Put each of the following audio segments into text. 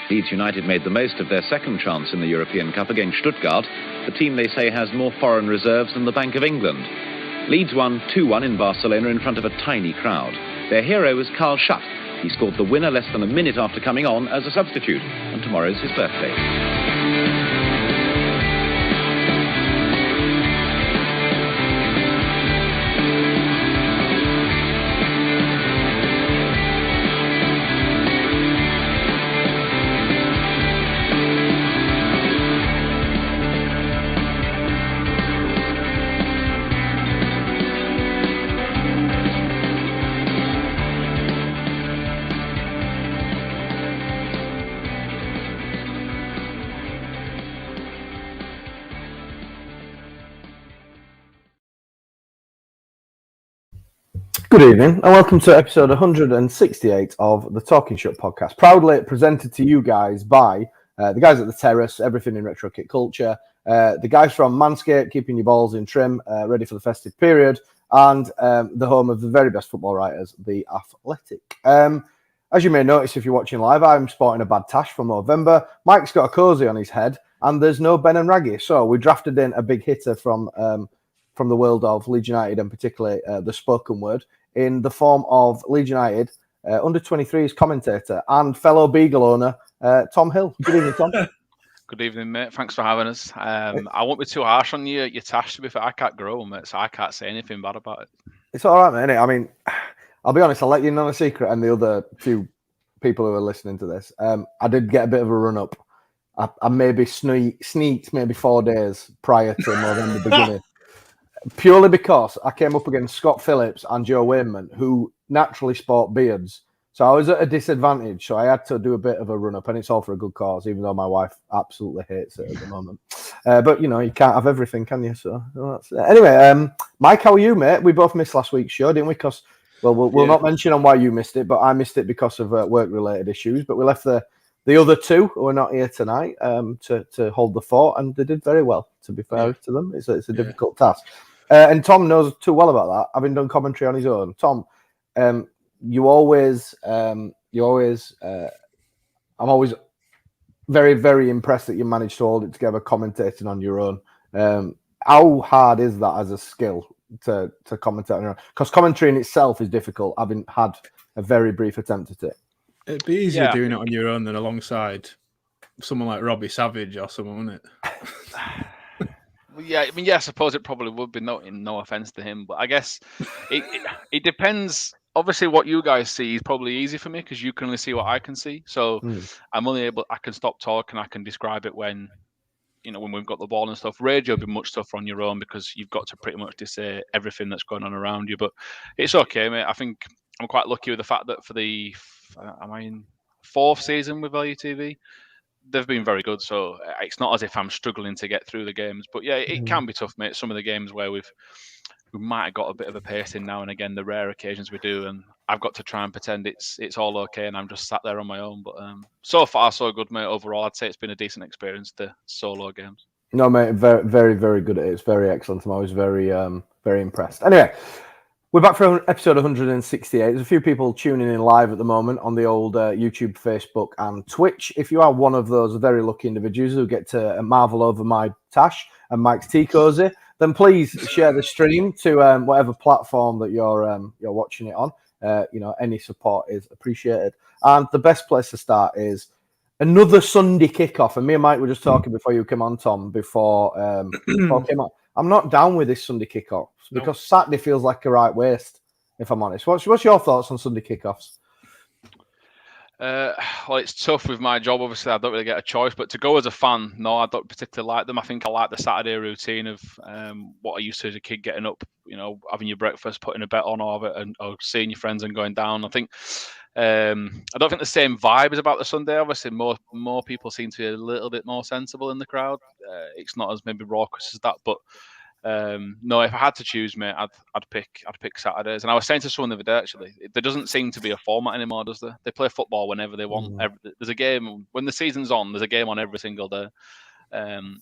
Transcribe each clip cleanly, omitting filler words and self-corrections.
Leeds United made the most of their second chance in the European Cup against Stuttgart, the team they say has more foreign reserves than the Bank of England. Leeds won 2-1 in Barcelona in front of a tiny crowd. Their hero was Shutt. He scored the winner less than a minute after coming on as a substitute, and tomorrow's his birthday. Good evening and welcome to episode 168 of the Talking Shutt podcast, proudly presented to you guys by the guys at the Terrace, everything in retro kit culture, the guys from Manscaped, keeping your balls in trim, ready for the festive period, and the home of the very best football writers, The Athletic. As you may notice if you're watching live, I'm sporting a bad tash from November. Mike's got a cozy on his head, and there's no Ben and Raggy, so we drafted in a big hitter from the world of Leeds United, and particularly the spoken word, in the form of Leeds United under-23s commentator and fellow Beagle owner, Tom Hill. Good evening, Tom. Good evening, mate. Thanks for having us. I won't be too harsh on you. Your tash, to be fair, I can't grow, mate, so I can't say anything bad about it. It's all right, mate. I mean, I'll be honest, I'll let you know a secret, and the other few people who are listening to this. I did get a bit of a run-up. I maybe sneaked maybe 4 days prior to November beginning. Purely because I came up against Scott Phillips and Joe Wayman, who naturally sport beards. So I was at a disadvantage. So I had to do a bit of a run-up, and it's all for a good cause, even though my wife absolutely hates it at the moment. But, you know, you can't have everything, can you? So that's it. Anyway, Mike, how are you, mate? We both missed last week's show, didn't we? Because, well, we'll not mention on why you missed it, but I missed it because of work-related issues. But we left the other two who are not here tonight to hold the fort, and they did very well, to be fair to them. It's a difficult task. And Tom knows too well about that, having done commentary on his own. Tom, I'm always very, very impressed that you managed to hold it together commentating on your own. How hard is that as a skill to commentate on your own? Because commentary in itself is difficult, having had a very brief attempt at it. It'd be easier doing it on your own than alongside someone like Robbie Savage or someone, wouldn't it? Yeah, I mean, I suppose it probably would be, no offense to him, but I guess it depends. Obviously, what you guys see is probably easy for me because you can only see what I can see. So I'm only I can stop talking, I can describe it when we've got the ball and stuff. Radio would be much tougher on your own because you've got to pretty much just say everything that's going on around you. But it's okay, mate. I think I'm quite lucky with the fact that for the, am I in 4th season with LUTV? They've been very good, so it's not as if I'm struggling to get through the games. But yeah, it can be tough, mate. Some of the games where we might have got a bit of a pace in now and again, the rare occasions we do, and I've got to try and pretend it's all okay, and I'm just sat there on my own. But so far, so good, mate. Overall, I'd say it's been a decent experience, the solo games. No, mate, very, very, very good at it. It's very excellent. I'm always very, very impressed. Anyway, we're back for episode 168. There's a few people tuning in live at the moment on the old YouTube, Facebook, and Twitch. If you are one of those very lucky individuals who get to marvel over my tash and Mike's tea cozy, then please share the stream to whatever platform that you're watching it on. Any support is appreciated. And the best place to start is another Sunday kickoff. And me and Mike were just talking before you came on, Tom, before I came on. I'm not down with this Sunday kickoff because Saturday feels like a right waste, if I'm honest. What's your thoughts on Sunday kickoffs? Well, it's tough with my job. Obviously, I don't really get a choice. But to go as a fan, no, I don't particularly like them. I think I like the Saturday routine of what I used to as a kid, getting up, having your breakfast, putting a bet on all of it, or seeing your friends and going down. I think I don't think the same vibe is about the Sunday. Obviously, more people seem to be a little bit more sensible in the crowd. It's not as maybe raucous as that, but. No, if I had to choose, mate, I'd pick Saturdays. And I was saying to someone the other day, actually, there doesn't seem to be a format anymore, does there? They play football whenever they want. There's a game when the season's on. There's a game on every single day,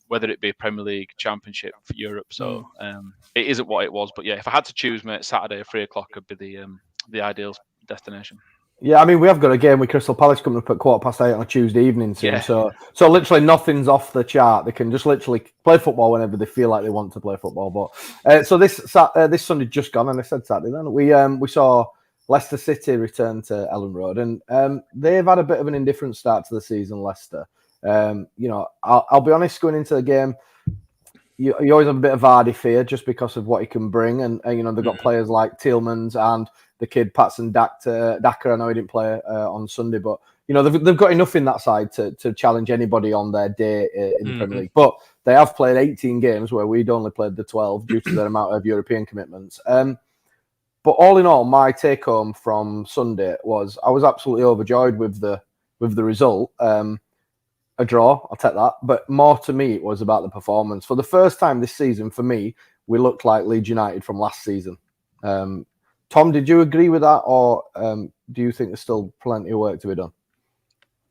whether it be Premier League, Championship, Europe. So it isn't what it was. But yeah, if I had to choose, mate, Saturday at 3:00 would be the ideal destination. Yeah, I mean, we have got a game with Crystal Palace coming up at 8:15 on a Tuesday evening soon. Yeah. So literally nothing's off the chart. They can just literally play football whenever they feel like they want to play football. But so this Sunday just gone, and I said Saturday then we saw Leicester City return to Ellen Road, and they've had a bit of an indifferent start to the season. Leicester, I'll be honest, going into the game, you always have a bit of Vardy fear just because of what he can bring, and they've got players like Tielemans and the kid Patson Daka. I know he didn't play on Sunday, but they've got enough in that side to challenge anybody on their day in the Premier League. But they have played 18 games where we'd only played the 12 due to their amount of European commitments. But all in all, my take home from Sunday was I was absolutely overjoyed with the result. A draw, I'll take that. But more to me, it was about the performance. For the first time this season, for me, we looked like Leeds United from last season. Tom, did you agree with that, or do you think there's still plenty of work to be done?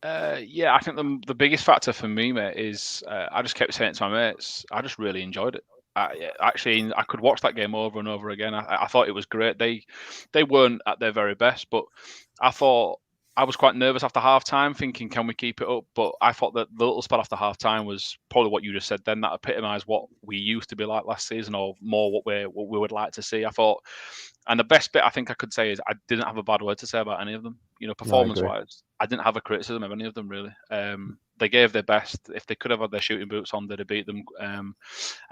Yeah, I think the biggest factor for me, mate, is I just kept saying it to my mates. I just really enjoyed it. I could watch that game over and over again. I thought it was great. They weren't at their very best, but I thought I was quite nervous after half time, thinking, can we keep it up? But I thought that the little spell after half time was probably what you just said then. That epitomised what we used to be like last season, or more what we would like to see. I thought. And the best bit I think I could say is I didn't have a bad word to say about any of them. Performance-wise, I didn't have a criticism of any of them, really. They gave their best. If they could have had their shooting boots on, they'd have beat them. And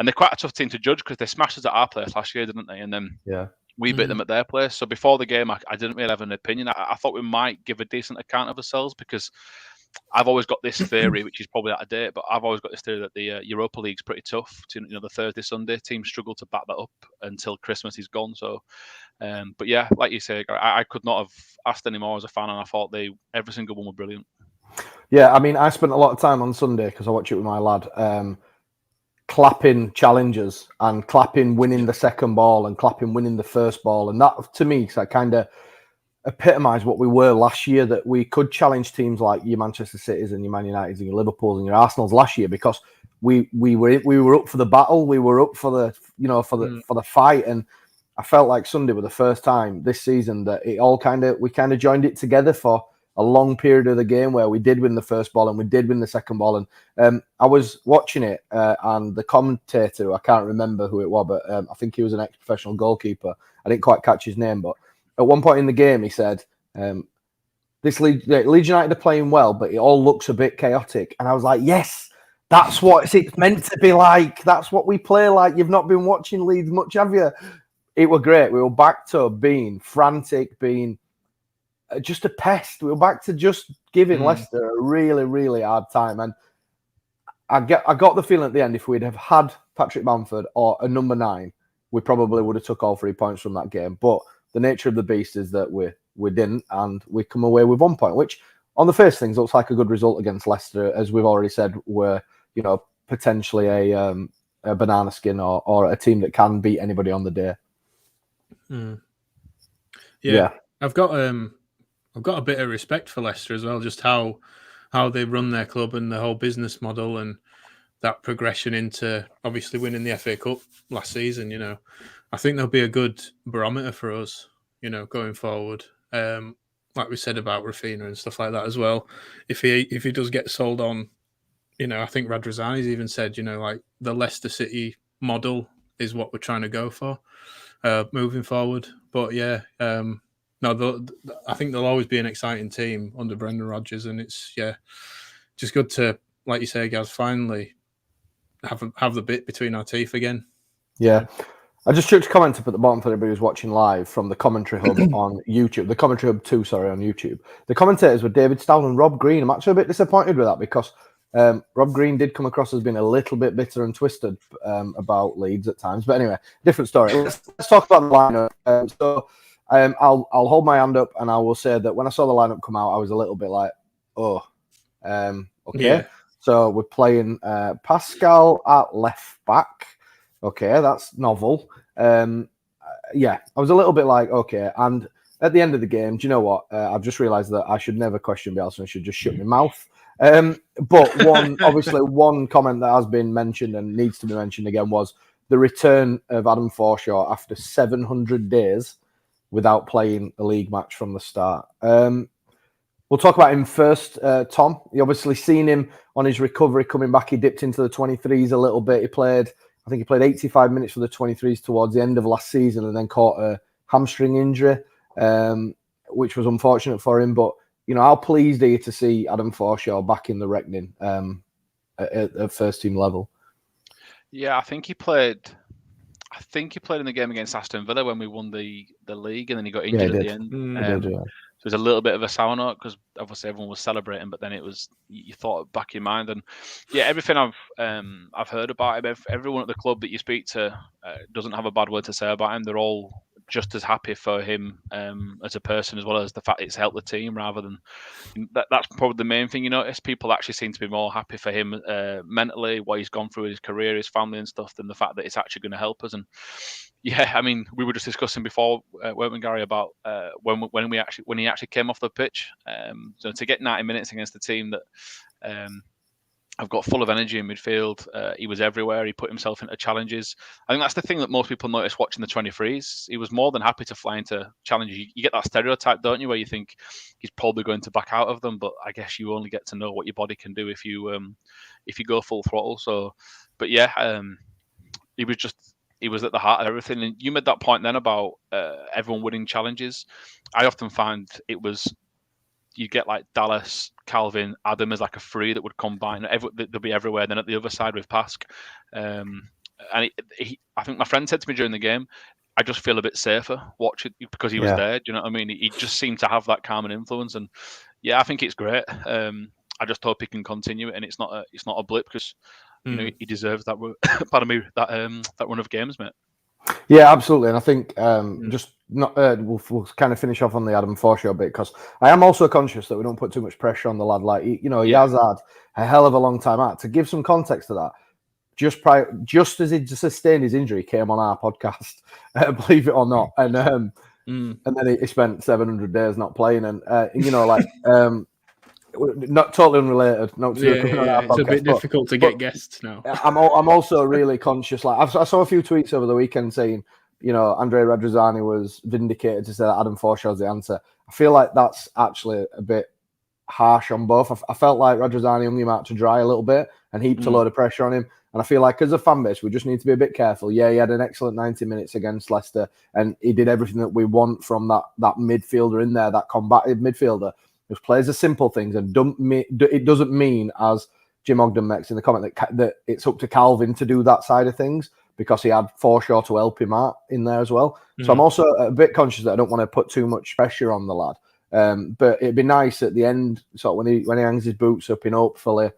they're quite a tough team to judge because they smashed us at our place last year, didn't they? And then we beat them at their place. So before the game, I didn't really have an opinion. I thought we might give a decent account of ourselves because I've always got this theory, which is probably out of date, but I've always got this theory that the Europa League's pretty tough. The Thursday, Sunday teams struggle to back that up until Christmas is gone. So, but yeah, like you say, I could not have asked any more as a fan, and I thought every single one were brilliant. Yeah, I mean, I spent a lot of time on Sunday because I watch it with my lad, clapping challenges and clapping winning the second ball and clapping winning the first ball, and that to me kind of epitomise what we were last year, that we could challenge teams like your Manchester Cities and your Man Uniteds and your Liverpools and your Arsenals last year because we were up for the battle, we were up for the for the fight, and I felt like Sunday was the first time this season that we kind of joined it together for a long period of the game where we did win the first ball and we did win the second ball. And I was watching it and the commentator, I can't remember who it was, but I think he was an ex-professional goalkeeper. I didn't quite catch his name, but at one point in the game, he said, Leeds United are playing well, but it all looks a bit chaotic. And I was like, yes, that's what it's meant to be like. That's what we play like. You've not been watching Leeds much, have you? It was great. We were back to being frantic, being just a pest. We were back to just giving Leicester a really, really hard time. And I got the feeling at the end, if we'd have had Patrick Bamford or a number 9, we probably would have took all 3 points from that game. But the nature of the beast is that we didn't, and we come away with 1 point, which on the face of things looks like a good result against Leicester, as we've already said, were potentially a banana skin or a team that can beat anybody on the day. Yeah. I've got a bit of respect for Leicester as well, just how they run their club and the whole business model and that progression into obviously winning the FA Cup last season. I think there'll be a good barometer for us, going forward. Like we said about Rafinha and stuff like that as well. If he does get sold on, I think Radrazani's even said, like the Leicester City model is what we're trying to go for moving forward. But yeah, I think there'll always be an exciting team under Brendan Rodgers, and it's just good to, like you say, Gaz, finally have the bit between our teeth again. Yeah. I just chucked a comment up at the bottom for anybody who's watching live from the Commentary Hub on YouTube. The Commentary Hub 2, on YouTube. The commentators were David Stowell and Rob Green. I'm actually a bit disappointed with that because Rob Green did come across as being a little bit bitter and twisted about Leeds at times. But anyway, different story. Let's talk about the lineup. I'll hold my hand up and I will say that when I saw the lineup come out, I was a little bit like, okay. Yeah. So we're playing Pascal at left back. Okay, that's novel. I was a little bit like, okay. And at the end of the game, do you know what? I've just realised that I should never question Bielsa and should just shut my mouth. But one comment that has been mentioned and needs to be mentioned again was the return of Adam Forshaw after 700 days without playing a league match from the start. We'll talk about him first. Tom, you obviously seen him on his recovery coming back. He dipped into the 23s a little bit. I think he played 85 minutes for the 23s towards the end of last season and then caught a hamstring injury, which was unfortunate for him. But, how pleased are you to see Adam Forshaw back in the reckoning at first team level? Yeah, I think he played in the game against Aston Villa when we won the league, and then he got injured at the end. So it was a little bit of a sour note because obviously everyone was celebrating, but then it was, you thought back in mind. And yeah, everything I've heard about him, everyone at the club that you speak to doesn't have a bad word to say about him. They're all just as happy for him as a person, as well as the fact it's helped the team. Rather than that's probably the main thing you notice. People actually seem to be more happy for him mentally, what he's gone through, his career, his family and stuff, than the fact that it's actually going to help us. And yeah, I mean, we were just discussing before, weren't we, Gary, about when he actually came off the pitch. So to get 90 minutes against a team that I've got full of energy in midfield, he was everywhere. He put himself into challenges. I think that's the thing that most people notice watching the 23s. He was more than happy to fly into challenges. You get that stereotype, don't you, where you think he's probably going to back out of them, but I guess you only get to know what your body can do if you go full throttle. So, but yeah, he was at the heart of everything. And you made that point then about everyone winning challenges. I often find it was, you get like Dallas, Calvin, Adam as like a three that would combine. They'll be everywhere. Then at the other side with Pask. I think my friend said to me during the game, I just feel a bit safer watching because he was there. Do you know what I mean? He just seemed to have that calming influence. And yeah, I think it's great. I just hope he can continue it, and it's not a blip, because he deserves that. Pardon me, that run of games, mate. Yeah, absolutely. And I think we'll kind of finish off on the Adam Forshaw bit, because I am also conscious that we don't put too much pressure on the lad. Like, he has had a hell of a long time out. To give some context to that, just as he sustained his injury, he came on our podcast, believe it or not, and then he spent 700 days not playing, and not totally unrelated. It's a bit difficult to get guests now. I'm also really conscious. Like, I saw a few tweets over the weekend saying, Andre Radrizzani was vindicated to say that Adam Forshaw's the answer. I feel like that's actually a bit harsh on both. I felt like Radrizzani hung him out to dry a little bit and heaped a load of pressure on him. And I feel like as a fan base, we just need to be a bit careful. Yeah, he had an excellent 90 minutes against Leicester, and he did everything that we want from that midfielder in there, that combative midfielder. Just plays the simple things, and it doesn't mean, as Jim Ogden makes in the comment, that it's up to Calvin to do that side of things, because he had Forshaw to help him out in there as well. So I'm also a bit conscious that I don't want to put too much pressure on the lad. But it'd be nice at the end, so when he hangs his boots up in hopefully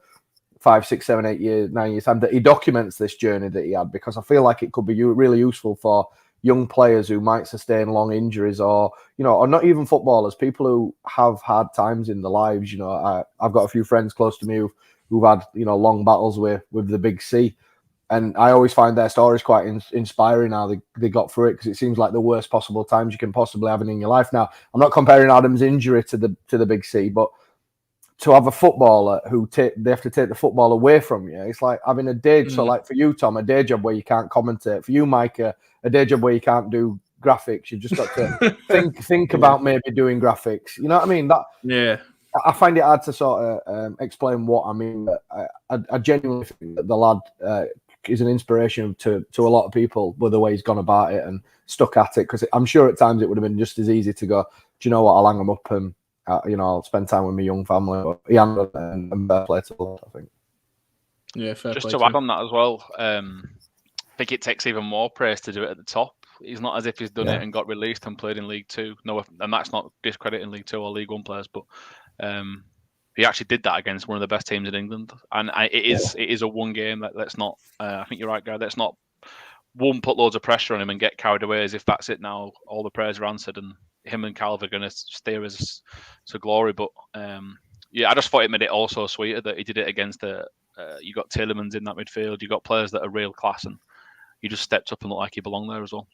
5, 6, 7, 8 years, 9 years time, that he documents this journey that he had, because I feel like it could be really useful for young players who might sustain long injuries, or not even footballers, people who have had times in their lives. I've got a few friends close to me who've had long battles with the big C, and I always find their stories quite inspiring, how they got through it, because it seems like the worst possible times you can possibly have in your life. Now, I'm not comparing Adam's injury to the big C, but to have a footballer who they have to take the football away from you, it's like having a day. So, like for you, Tom, a day job where you can't commentate. For you, Mike, a day job where you can't do graphics. You've just got to think about maybe doing graphics. You know what I mean? I find it hard to sort of explain what I mean. But I genuinely think that the lad is an inspiration to a lot of people with the way he's gone about it and stuck at it. Because I'm sure at times it would have been just as easy to go, do you know what, I'll hang him up and I'll spend time with my young family. But he handled it and fair play to the lad, I think. Yeah, fair play. Just to add on that as well, I think it takes even more praise to do it at the top. It's not as if he's done it and got released and played in League Two. No, and that's not discrediting League Two or League One players, but he actually did that against one of the best teams in England. And it is a one game. Let's not. I think you're right, Gary. Let's not put loads of pressure on him and get carried away as if that's it now. All the prayers are answered and him and Calvin are going to steer us to glory. But I just thought it made it also sweeter that he did it against you got Tielemans in that midfield. You got players that are real class, and he just stepped up and looked like he belonged there as well.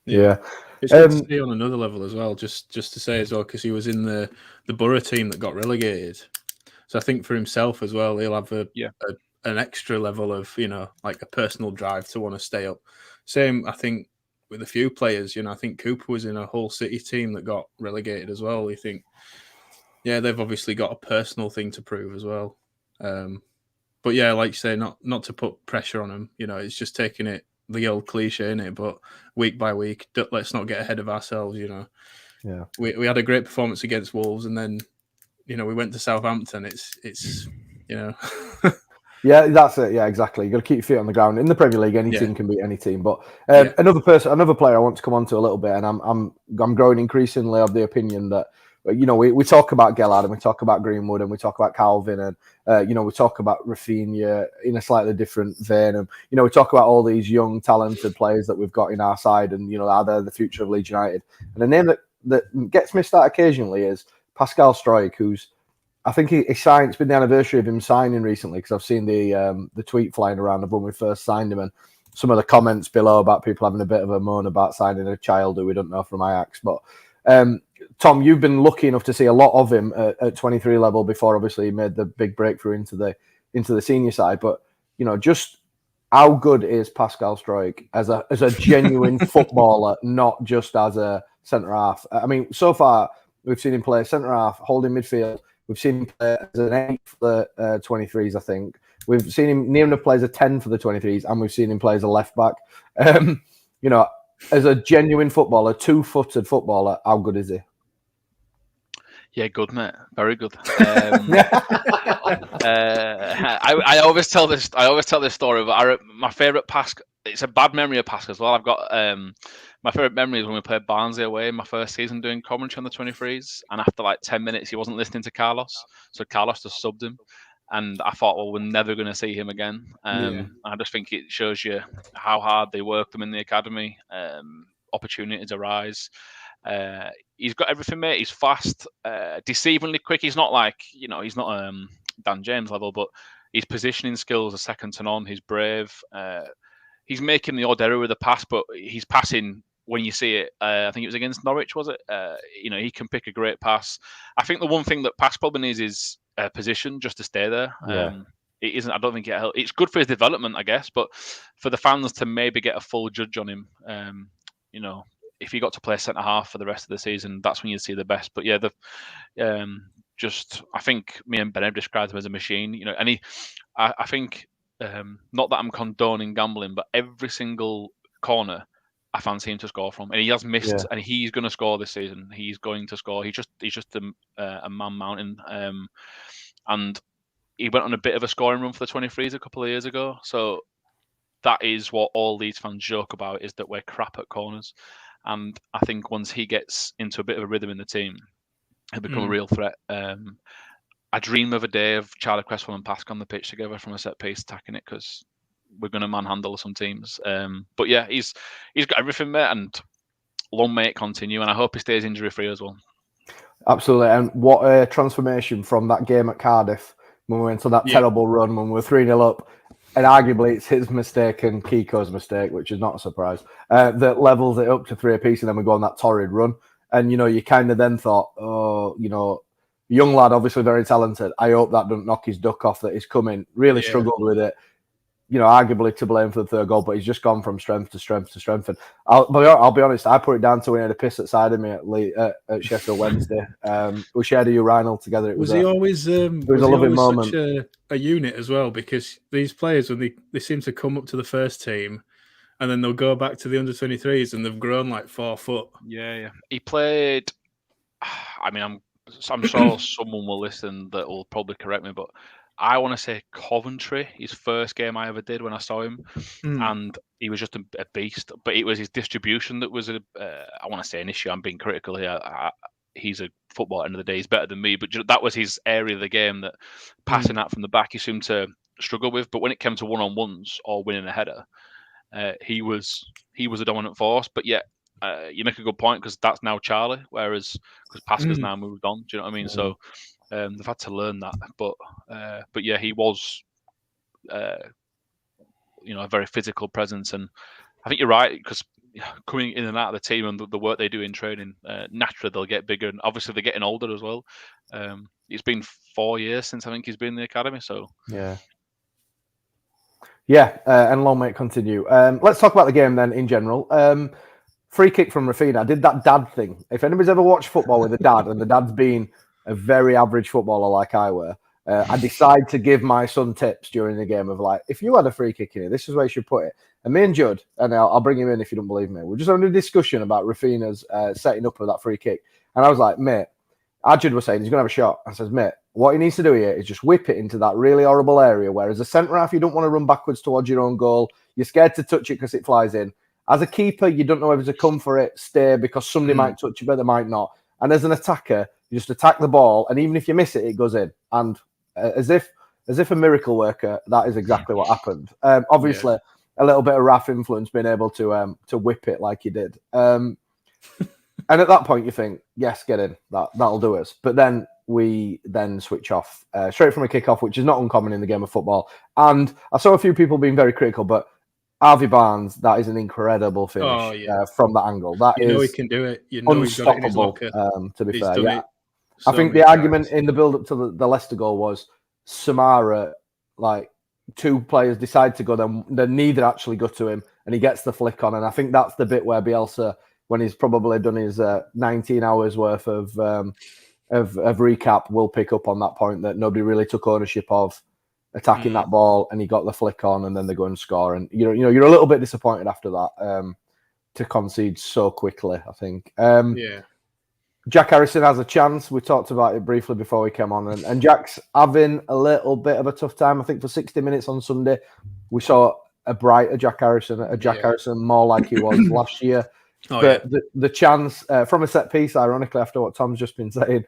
Yeah. It's good to see on another level as well, just to say as well, because he was in the Borough team that got relegated. So I think for himself as well, he'll have an extra level of, like a personal drive to want to stay up. Same, I think, a few players. I think Cooper was in a Hull City team that got relegated as well. You think, yeah, they've obviously got a personal thing to prove as well. But yeah, like you say, not to put pressure on them. It's just taking it the old cliche, innit? But week by week, let's not get ahead of ourselves. Yeah, we had a great performance against Wolves, and then we went to Southampton. It's Yeah, that's it. Yeah, exactly. You got to keep your feet on the ground. In the Premier League, any team can beat any team. But another player I want to come on to a little bit, and I'm growing increasingly of the opinion that we talk about Gellard and we talk about Greenwood and we talk about Calvin and we talk about Rafinha in a slightly different vein, and we talk about all these young talented players that we've got in our side, and are they the future of Leeds United? And the name that gets missed out occasionally is Pascal Struijk, who's I think he signed. It's been the anniversary of him signing recently, because I've seen the tweet flying around of when we first signed him, and some of the comments below about people having a bit of a moan about signing a child who we don't know from Ajax. But Tom, you've been lucky enough to see a lot of him at 23 level before. Obviously, he made the big breakthrough into the senior side. But just how good is Pascal Struijk as a genuine footballer, not just as a centre half? I mean, so far we've seen him play centre half, holding midfield. We've seen him play as an 8 for the 23s, I think. We've seen him near enough play as a 10 for the 23s, and we've seen him play as a left back. As a genuine footballer, 2-footed footballer, how good is he? Yeah, good, mate. Very good. I always tell this. Story, but my favourite pass. It's a bad memory of Pascal as well. I've got my favourite memory is when we played Barnsley away in my first season doing commentary on the 23s, and after like 10 minutes, he wasn't listening to Carlos, so Carlos just subbed him, and I thought, well, we're never going to see him again. I just think it shows you how hard they work them in the academy. Opportunities arise. He's got everything, mate. He's fast, deceivingly quick. He's not like, he's not Dan James level, but his positioning skills are second to none. He's brave. He's making the odd error with the pass, but he's passing when you see it. I think it was against Norwich, was it? He can pick a great pass. I think the one thing that pass probably needs is position, just to stay there. Yeah. It isn't. I don't think it's good for his development, I guess, but for the fans to maybe get a full judge on him, if he got to play centre half for the rest of the season, that's when you'd see the best. But yeah, I think me and Ben have described him as a machine. And I think not that I'm condoning gambling, but every single corner I fancy him to score from, and he has missed, and he's going to score this season. He's going to score. He's just a man mountain, and he went on a bit of a scoring run for the 23s a couple of years ago. So that is what all Leeds fans joke about, is that we're crap at corners. And I think once he gets into a bit of a rhythm in the team, he'll become a real threat. I dream of a day of Charlie Cresswell and Pascal on the pitch together from a set piece, attacking it, because we're going to manhandle some teams. But yeah, he's got everything, mate, and long may it continue. And I hope he stays injury free as well. Absolutely. And what a transformation from that game at Cardiff when we went on that terrible run when we were 3-0 up. And arguably it's his mistake and Kiko's mistake, which is not a surprise, that levels it up to 3 apiece, and then we go on that torrid run. And, you kind of then thought, young lad, obviously very talented. I hope that doesn't knock his duck off that he's coming. Really struggled with it. Arguably to blame for the third goal, but he's just gone from strength to strength to strength. And I'll be honest, I put it down to when he had a piss outside of me at Sheffield Wednesday. We shared a urinal together. Was he always a loving moment. Such a unit as well, because these players, when they seem to come up to the first team and then they'll go back to the under-23s and they've grown like 4 foot. Yeah. He played. I mean, I'm sure someone will listen that will probably correct me, but I want to say Coventry, his first game I ever did when I saw him, and he was just a beast. But it was his distribution that was I want to say an issue. I'm being critical here. He's a footballer at the end of the day. He's better than me, but that was his area of the game, that passing out from the back he seemed to struggle with. But when it came to one-on-ones or winning a header, he was a dominant force. But yet, you make a good point, because that's now Charlie, because Pascal's now moved on. Do you know what I mean? So they've had to learn that. But yeah, he was a very physical presence, and I think you're right, because coming in and out of the team and the work they do in training, naturally they'll get bigger, and obviously they're getting older as well. It's been 4 years since I think he's been in the academy, so and long may it continue. Let's talk about the game then in general. free kick from Rafinha. I did that dad thing. If anybody's ever watched football with a dad, and the dad's been a very average footballer like I were, I decide to give my son tips during the game of like, if you had a free kick in here, this is where you should put it. And me and Judd, and I'll bring him in if you don't believe me, we're just having a discussion about Rafinha's setting up of that free kick. And I was like, mate, Judd was saying he's going to have a shot. I says, mate, what he needs to do here is just whip it into that really horrible area where as a centre-half, you don't want to run backwards towards your own goal. You're scared to touch it because it flies in. As a keeper, you don't know whether to come for it, stay, because somebody might touch it, but they might not. And as an attacker, you just attack the ball, and even if you miss it, it goes in. And as if a miracle worker, that is exactly what happened. Obviously, a little bit of Raf influence being able to whip it like he did. And at that point, you think, yes, get in. That'll do us. But then we switch off straight from a kickoff, which is not uncommon in the game of football. And I saw a few people being very critical, but Harvey Barnes, that is an incredible finish from that angle. That is, he can do it. You know he's got it in his locker. To be fair, I think the argument in the build-up to the Leicester goal was Samara, like, two players decide to go, then neither actually go to him, and he gets the flick on. And I think that's the bit where Bielsa, when he's probably done his 19 hours worth of recap, will pick up on that point that nobody really took ownership of attacking that ball, and he got the flick on, and then they go and score. And you're a little bit disappointed after that to concede so quickly, I think. Jack Harrison has a chance. We talked about it briefly before we came on, and Jack's having a little bit of a tough time. I think for 60 minutes on Sunday, we saw a brighter Jack Harrison, Harrison more like he was last year. The chance from a set piece, ironically, after what Tom's just been saying,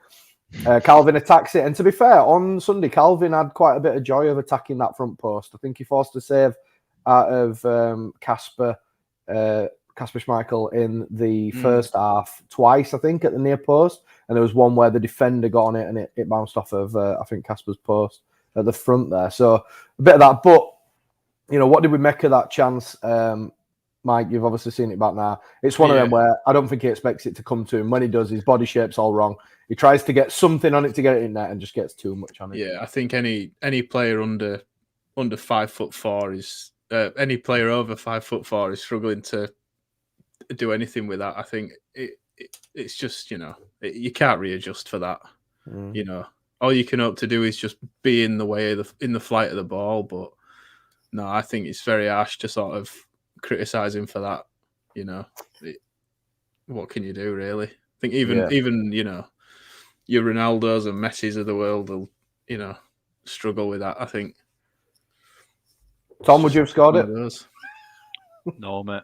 Calvin attacks it. And to be fair, on Sunday, Calvin had quite a bit of joy of attacking that front post. I think he forced a save out of Kasper Schmeichel in the first half twice, I think, at the near post. And there was one where the defender got on it and it bounced off of, I think, Kasper's post at the front there. So a bit of that. But, what did we make of that chance? Mike, you've obviously seen it back now. It's one of them where I don't think he expects it to come to him. When he does, his body shape's all wrong. He tries to get something on it to get it in there and just gets too much on it. Yeah, I think any player under 5'4" is any player over 5'4" is struggling to do anything with that. I think it's just you can't readjust for that. All you can hope to do is just be in the way of in the flight of the ball. But no, I think it's very harsh to sort of criticize him for that. What can you do, really? I think even your Ronaldos and Messis of the world will struggle with that. I think. Tom, would you have scored it? No, mate.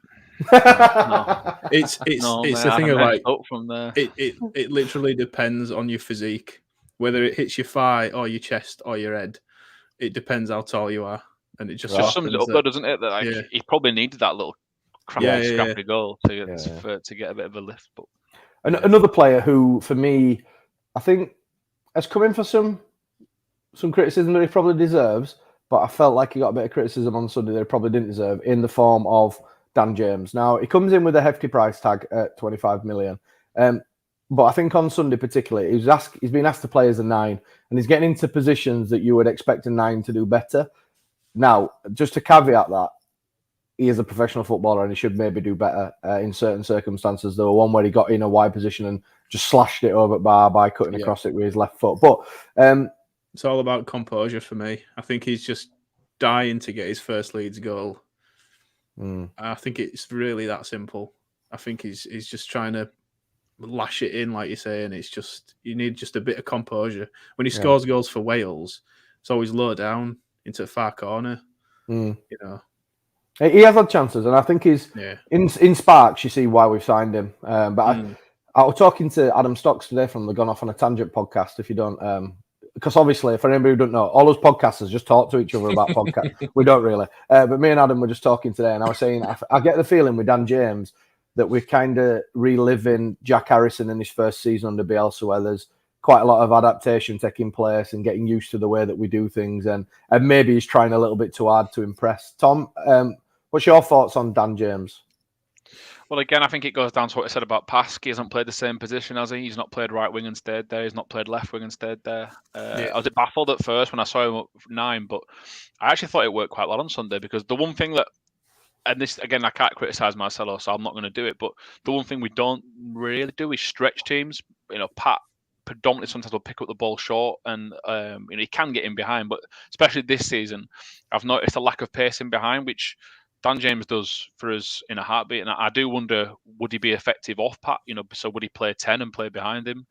No. It's the thing of like from there. It literally depends on your physique, whether it hits your thigh or your chest or your head. It depends how tall you are, and it just sums it up, though, doesn't it? That he probably needed that little scrappy goal to get a bit of a lift. But another player who, for me, I think has come in for some criticism that he probably deserves, but I felt like he got a bit of criticism on Sunday that he probably didn't deserve, in the form of Dan James. Now, he comes in with a hefty price tag at 25 million. But I think on Sunday particularly, he's been asked to play as a 9, and he's getting into positions that you would expect a 9 to do better. Now, just to caveat that, he is a professional footballer and he should maybe do better in certain circumstances. There were one where he got in a wide position and just slashed it over bar by cutting across it with his left foot. But it's all about composure for me. I think he's just dying to get his first Leeds goal. I think it's really that simple. I think he's just trying to lash it in, like you say, and it's just you need just a bit of composure. When he scores goals for Wales, it's always low down into a far corner. He has had chances, and I think he's in sparks. You see why we've signed him. But I was talking to Adam Stocks today from the Gone Off on a Tangent podcast. If you don't, because obviously, for anybody who don't know, all those podcasters just talk to each other about podcasts. We don't really. But me and Adam were just talking today, and I was saying I get the feeling with Dan James that we're kind of reliving Jack Harrison in his first season under Bielsa, where there's quite a lot of adaptation taking place and getting used to the way that we do things, and maybe he's trying a little bit too hard to impress. Tom, what's your thoughts on Dan James? Well, again, I think it goes down to what I said about Pascal. He hasn't played the same position, has he? He's not played right wing and stayed there. He's not played left wing and stayed there. I was baffled at first when I saw him at 9, but I actually thought it worked quite well on Sunday, because the one thing that and this again, I can't criticise Marcelo, so I'm not going to do it. But the one thing we don't really do is stretch teams. Pat predominantly sometimes will pick up the ball short, and he can get in behind. But especially this season, I've noticed a lack of pace in behind, which Dan James does for us in a heartbeat. And I do wonder, would he be effective off Pat? So would he play 10 and play behind him?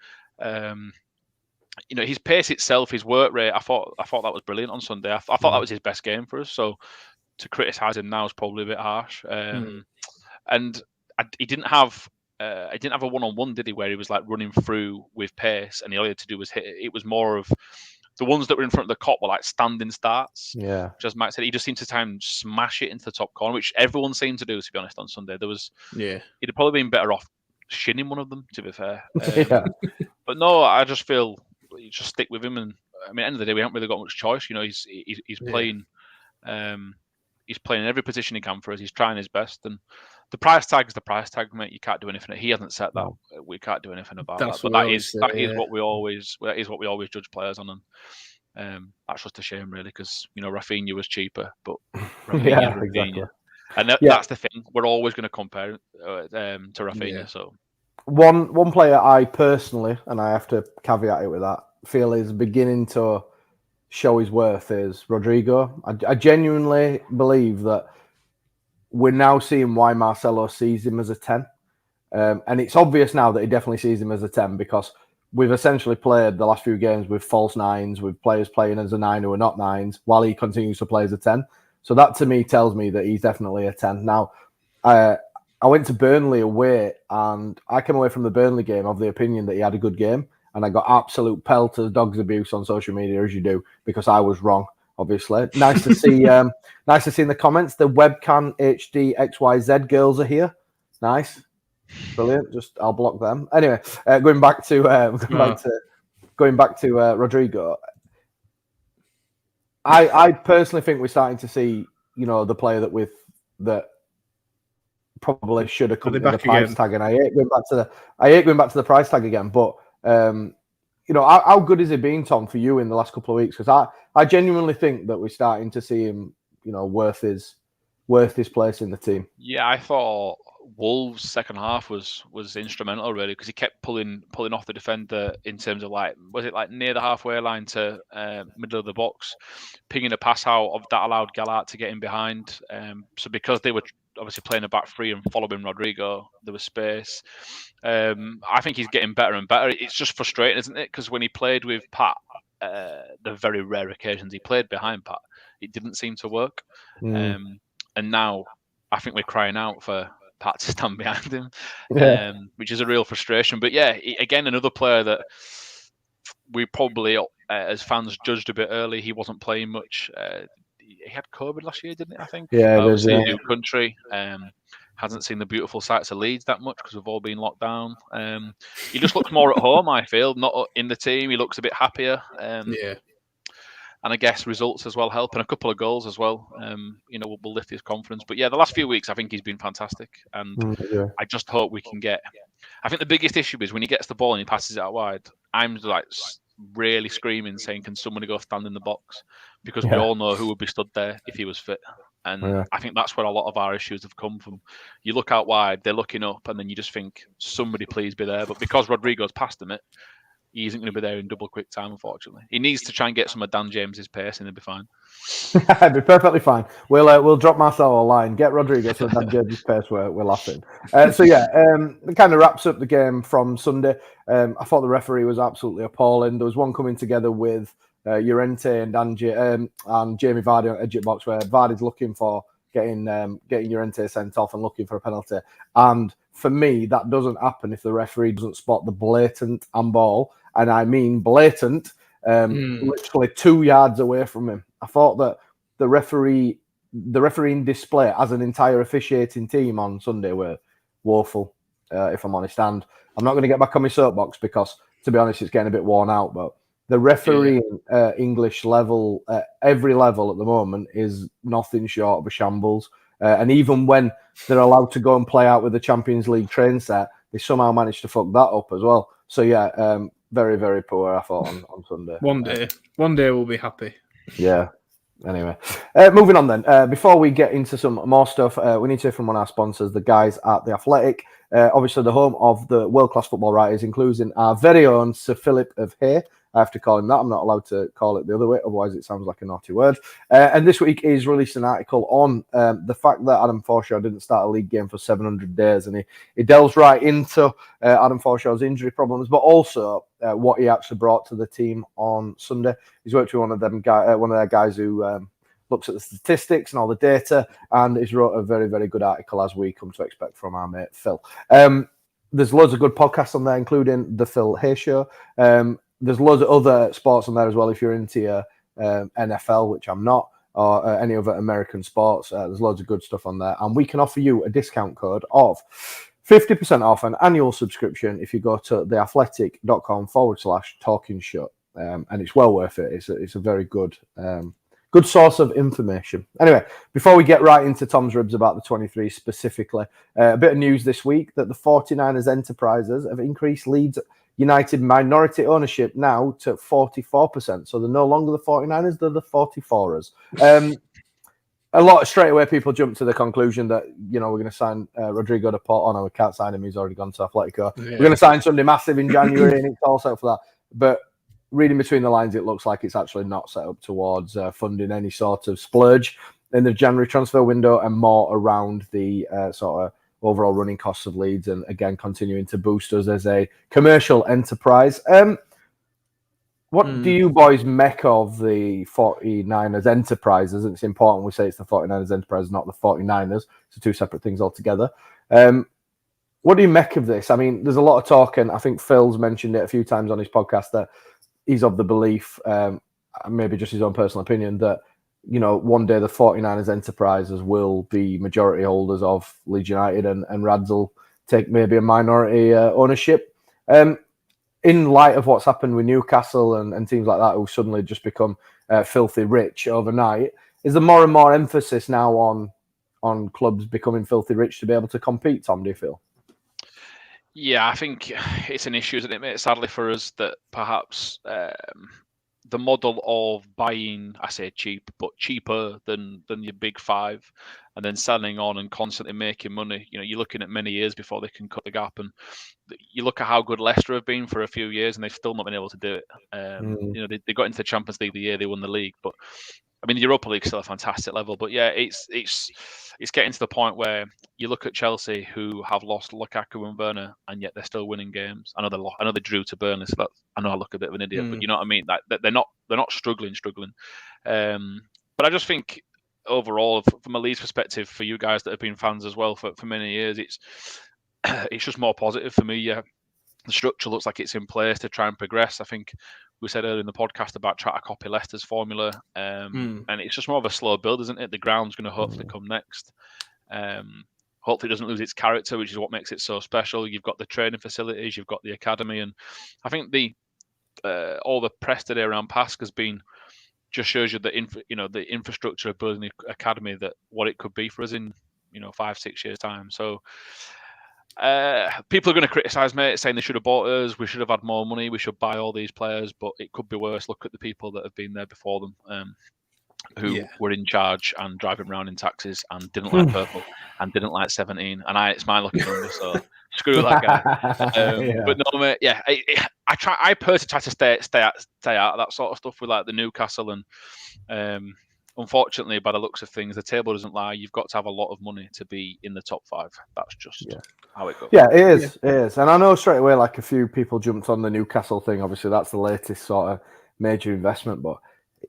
His pace itself, his work rate, I thought that was brilliant on Sunday. I thought that was his best game for us. So to criticise him now is probably a bit harsh. And he didn't have a one-on-one, did he? Where he was like running through with pace, and all he had to do was hit it. It was more of the ones that were in front of the cop were like standing starts. Yeah, which, as Mike said, he just seemed to smash it into the top corner, which everyone seemed to do. To be honest, on Sunday, he'd have probably been better off shinning one of them. To be fair, but no, I just feel you just stick with him. And I mean, at the end of the day, we haven't really got much choice. He's playing. He's playing in every position he can for us. He's trying his best, and the price tag is the price tag, mate. You can't do anything. He hasn't set that. We can't do anything about that. But that is what we always judge players on, and that's just a shame, really, because Rafinha was cheaper, but Rafinha, exactly. And that's the thing. We're always going to compare to Rafinha. Yeah. So one player I personally, and I have to caveat it with that, feel is beginning to show his worth is Rodrigo. I genuinely believe that we're now seeing why Marcelo sees him as a 10. And it's obvious now that he definitely sees him as a 10 because we've essentially played the last few games with false 9s, with players playing as a 9 who are not 9s, while he continues to play as a 10. So that to me tells me that he's definitely a 10. Now, I went to Burnley away, and I came away from the Burnley game of the opinion that he had a good game. And I got absolute pelters, dogs abuse on social media, as you do, because I was wrong, obviously. Nice to see nice to see in the comments, the webcam HD XYZ girls are here. Nice. Brilliant. I'll block them. Anyway, going back to Rodrigo. I personally think we're starting to see, the player that probably should have come to the price tag, and I hate going back to the price tag again, but how good has he been, Tom, for you in the last couple of weeks? Because I genuinely think that we're starting to see him, worth his place in the team. Yeah, I thought Wolves' second half was instrumental, really, because he kept pulling off the defender in terms of was it near the halfway line to middle of the box, pinging a pass out that allowed Gallart to get in behind. So because they were obviously playing a back three and following Rodrigo, there was space. I think he's getting better and better. It's just frustrating, isn't it? Because when he played with Pat, the very rare occasions he played behind Pat, it didn't seem to work. And now I think we're crying out for Pat to stand behind him, which is a real frustration. But yeah, again, another player that we probably, as fans, judged a bit early. He wasn't playing much. He had COVID last year, didn't he? I think. Yeah, it was in a new country. Hasn't seen the beautiful sights of Leeds that much because we've all been locked down. He just looks more at home, I feel, not in the team. He looks a bit happier. And I guess results as well help, and a couple of goals as well. Will lift his confidence. But yeah, the last few weeks, I think he's been fantastic, and I just hope we can get. I think the biggest issue is when he gets the ball and he passes it out wide. I'm really screaming, saying, "Can somebody go stand in the box?" Because we all know who would be stood there if he was fit. And I think that's where a lot of our issues have come from. You look out wide, they're looking up, and then you just think, somebody please be there. But because Rodrigo's passed him it, he isn't going to be there in double quick time, unfortunately. He needs to try and get some of Dan James's pace, and he'll be fine. It'll be perfectly fine. We'll drop Marcelo a line, get Rodrigo some Dan James's pace. We're laughing. It kind of wraps up the game from Sunday. I thought the referee was absolutely appalling. There was one coming together with Llorente and Jamie Vardy on edge of box, where Vardy's looking for getting Llorente sent off and looking for a penalty. And for me, that doesn't happen if the referee doesn't spot the blatant handball, and I mean blatant, literally 2 yards away from him. I thought that the refereeing display as an entire officiating team on Sunday were woeful, if I'm honest. And I'm not going to get back on my soapbox because, to be honest, it's getting a bit worn out, but the refereeing English level, every level at the moment, is nothing short of a shambles. And even when they're allowed to go and play out with the Champions League train set, they somehow managed to fuck that up as well. So very, very poor, I thought, on Sunday. One day we'll be happy. Yeah. Anyway, moving on then. Before we get into some more stuff, we need to hear from one of our sponsors, the guys at The Athletic. Obviously, the home of the world-class football writers, including our very own Sir Philip of Hay. I have to call him that. I'm not allowed to call it the other way, otherwise it sounds like a naughty word. And this week he's released an article on the fact that Adam Forshaw didn't start a league game for 700 days. And he delves right into Adam Forshaw's injury problems, but also what he actually brought to the team on Sunday. He's worked with one of their guys who looks at the statistics and all the data, and he's wrote a very, very good article, as we come to expect from our mate Phil. There's loads of good podcasts on there, including the Phil Hay Show. There's loads of other sports on there as well. If you're into your NFL, which I'm not, or any other American sports, there's loads of good stuff on there. And we can offer you a discount code of 50% off an annual subscription if you go to theathletic.com/talkingshutt. And it's well worth it. It's a very good source of information. Anyway, before we get right into Tom's ribs about the 23 specifically, a bit of news this week that the 49ers enterprises have increased Leeds United minority ownership now to 44%. So they're no longer the 49ers, they're the 44ers. A lot straight away people jump to the conclusion that, we're going to sign Rodrigo to Port. Oh no, we can't sign him. He's already gone to Atletico. Yeah. We're going to sign somebody massive in January and it's all set up for that. But reading between the lines, it looks like it's actually not set up towards funding any sort of splurge in the January transfer window, and more around the sort of overall running costs of Leeds, and again continuing to boost us as a commercial enterprise. What do you boys make of the 49ers enterprises? And it's important we say it's the 49ers enterprise, not the 49ers. So two separate things altogether. What do you make of this? I mean, there's a lot of talk, and I think Phil's mentioned it a few times on his podcast, that he's of the belief, maybe just his own personal opinion, that one day the 49ers enterprises will be majority holders of Leeds United, and Rads will take maybe a minority ownership. In light of what's happened with Newcastle and teams like that who suddenly just become filthy rich overnight, is there more and more emphasis now on clubs becoming filthy rich to be able to compete, Tom, do you feel? Yeah, I think it's an issue, isn't it, mate? Sadly for us, that perhaps the model of buying, I say cheap, but cheaper than your big five, and then selling on and constantly making money. You're looking at many years before they can cut the gap. And you look at how good Leicester have been for a few years, and they've still not been able to do it. They got into the Champions League the year they won the league, but I mean, the Europa League's still a fantastic level. But yeah, it's getting to the point where you look at Chelsea, who have lost Lukaku and Werner, and yet they're still winning games. I know they drew to Burnley, so I know I look a bit of an idiot, but you know what I mean. That they're not struggling. But I just think overall, from a Leeds perspective, for you guys that have been fans as well for many years, it's just more positive for me. Yeah, the structure looks like it's in place to try and progress. I think we said earlier in the podcast about trying to copy Leicester's formula, and it's just more of a slow build, isn't it? The ground's going to hopefully come next. Hopefully it doesn't lose its character, which is what makes it so special. You've got the training facilities, you've got the academy, and I think all the press today around Pask has been just shows you the infrastructure of building the academy, that what it could be for us in 5-6 years time. So people are going to criticise, mate, saying they should have bought us, we should have had more money, we should buy all these players, but it could be worse. Look at the people that have been there before them, who were in charge and driving around in taxis and didn't like purple and didn't like 17, and it's my lucky number, so screw that guy. But no, mate, I personally try to stay out of that sort of stuff with like the Newcastle, and unfortunately, by the looks of things, the table doesn't lie. You've got to have a lot of money to be in the top five. That's just how it goes. Yeah, it is. It is. And I know straight away, like, a few people jumped on the Newcastle thing. Obviously, that's the latest sort of major investment, but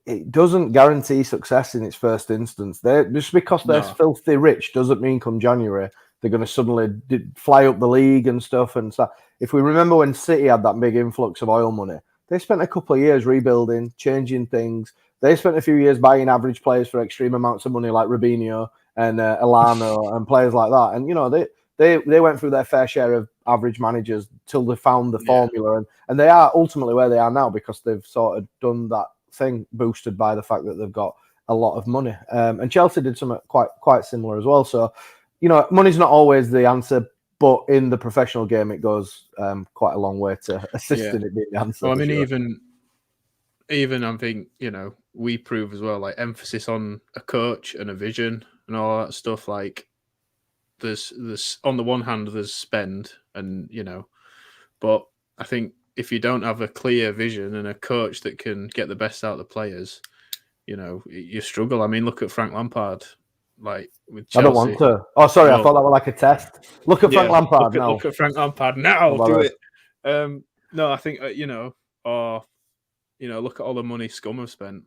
it doesn't guarantee success in its first instance. Just because they're filthy rich doesn't mean come January they're going to suddenly fly up the league and stuff. And so, if we remember when City had that big influx of oil money, they spent a couple of years rebuilding, changing things. They spent a few years buying average players for extreme amounts of money, like Robinho and Elano and players like that. And they went through their fair share of average managers till they found the formula, and they are ultimately where they are now because they've sort of done that thing, boosted by the fact that they've got a lot of money. And Chelsea did something quite similar as well. So, money's not always the answer, but in the professional game, it goes quite a long way to assisting it being the answer. Well, I mean, even I think, we prove as well, like emphasis on a coach and a vision and all that stuff. Like there's on the one hand, there's spend and, but I think if you don't have a clear vision and a coach that can get the best out of the players, you struggle. I mean, look at Frank Lampard, like with Chelsea. I don't want to. Oh, sorry, I thought that was like a test. Look at Frank Lampard now. Look at Frank Lampard now. Do it. No, I think look at all the money Scum have spent.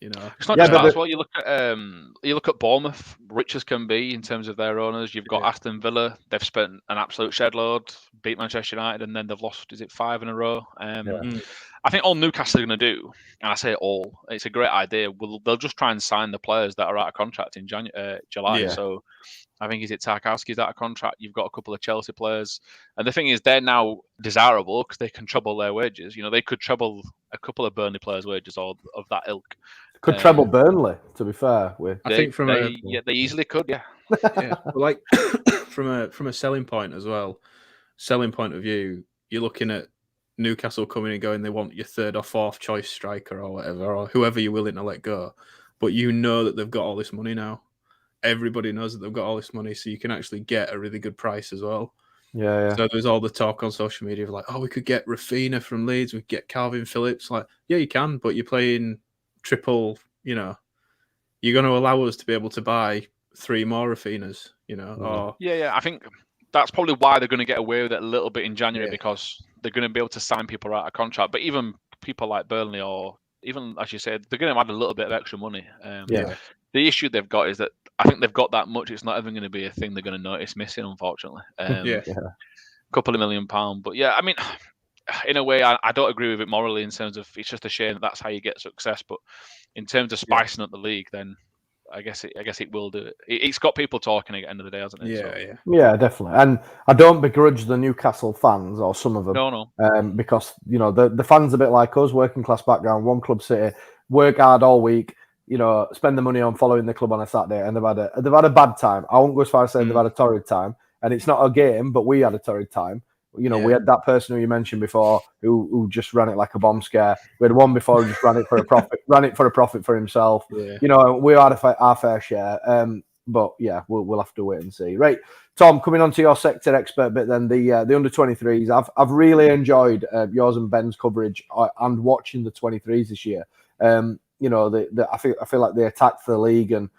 It's not just that as well. You look at Bournemouth, rich as can be in terms of their owners. You've got Aston Villa. They've spent an absolute shed load, beat Manchester United, and then they've lost. Is it 5 in a row? I think all Newcastle are going to do, and I say all, it's a great idea. They'll just try and sign the players that are out of contract in July. Yeah. So I think is it Tarkowski's out of contract. You've got a couple of Chelsea players, and the thing is, they're now desirable because they can treble their wages. They could treble a couple of Burnley players' wages or of that ilk. Could treble Burnley, to be fair. I think they easily could, yeah. But like from a selling point as well, point of view, you're looking at Newcastle coming and going, they want your third or fourth choice striker or whatever, or whoever you're willing to let go. But that they've got all this money now. Everybody knows that they've got all this money, so you can actually get a really good price as well. Yeah. So there's all the talk on social media of like, oh, we could get Rafinha from Leeds, we could get Calvin Phillips. Like, yeah, you can, but you're playing triple, you're going to allow us to be able to buy 3 more Rafinhas, or... Yeah, I think that's probably why they're going to get away with it a little bit in January, because they're going to be able to sign people out of contract. But even people like Burnley, or even, as you said, they're going to add a little bit of extra money. The issue they've got is that I think they've got that much. It's not even going to be a thing they're going to notice missing, unfortunately. A couple of £1 million. But yeah, I mean, in a way, I don't agree with it morally in terms of it's just a shame that that's how you get success. But in terms of spicing up the league, then I guess it will do it. It's got people talking at the end of the day, hasn't it? Yeah, definitely. And I don't begrudge the Newcastle fans, or some of them. No. Because the fans a bit like us, working class background, one club city, work hard all week. Spend the money on following the club on a Saturday, and they've had a bad time. I won't go as far as saying they've had a torrid time, and it's not a game, but we had a torrid time. We had that person who you mentioned before who just ran it like a bomb scare. We had one before who just ran it for a profit for himself. Yeah. We had our fair share. But yeah, we'll have to wait and see. Right, Tom, coming on to your sector expert bit then, the under 23s. I've really enjoyed yours and Ben's coverage and watching the 23s this year. I feel like they attacked the league, and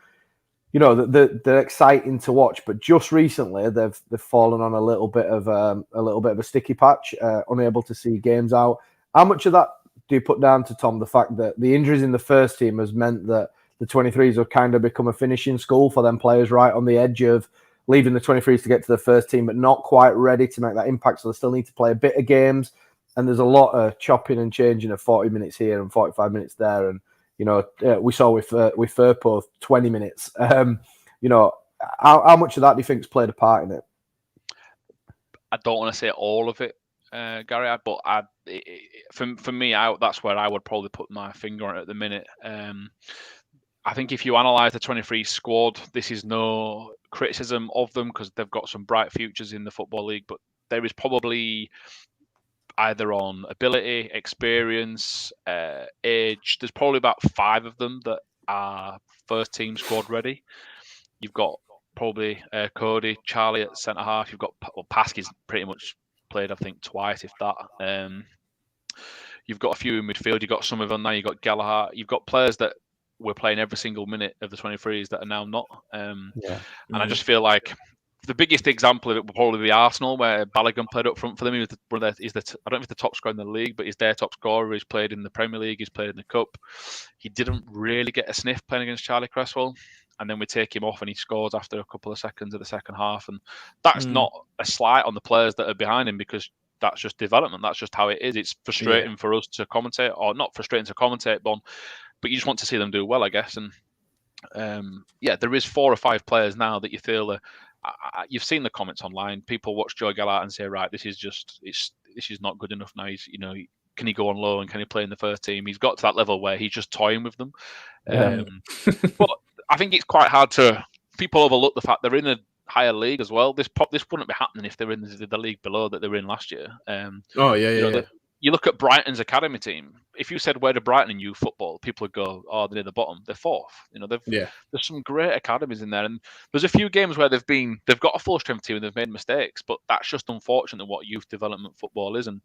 they're exciting to watch. But just recently, they've fallen on a little bit of a sticky patch, unable to see games out. How much of that do you put down to, Tom, the fact that the injuries in the first team has meant that the 23s have kind of become a finishing school for them players right on the edge of leaving the 23s to get to the first team, but not quite ready to make that impact. So they still need to play a bit of games, and there's a lot of chopping and changing of 40 minutes here and 45 minutes there, and we saw with Firpo 20 minutes. How much of that do you think's played a part in it? I don't want to say all of it, Gary, but for me, that's where I would probably put my finger on it at the minute. I think if you analyse the 23 squad, this is no criticism of them because they've got some bright futures in the Football League, but there is probably either on ability, experience, age. There's probably about 5 of them that are first team squad ready. You've got probably Cody, Charlie at centre half. You've got Pascal's pretty much played, I think, twice, if that. You've got a few in midfield. You've got some of them now. You've got Gallagher. You've got players that were playing every single minute of the 23s that are now not. And I just feel like the biggest example of it will probably be Arsenal, where Balogun played up front for them. I don't know if he's the top scorer in the league, but he's their top scorer. He's played in the Premier League. He's played in the Cup. He didn't really get a sniff playing against Charlie Cresswell. And then we take him off and he scores after a couple of seconds of the second half. And that's not a slight on the players that are behind him, because that's just development. That's just how it is. It's frustrating for us to commentate, or not frustrating to commentate, but you just want to see them do well, I guess. And there is 4 or 5 players now that you feel you've seen the comments online. People watch Joe Gallagher and say, right, this is not good enough now. Can he go on loan? Can he play in the first team? He's got to that level where he's just toying with them. But I think it's quite hard people overlook the fact they're in a higher league as well. This wouldn't be happening if they're in the league below that they were in last year. you look at Brighton's academy team. If you said where do Brighton in youth football, people would go, "Oh, they're near the bottom. They're fourth." There's some great academies in there, and there's a few games where they've got a full strength team and they've made mistakes, but that's just unfortunate what youth development football is, and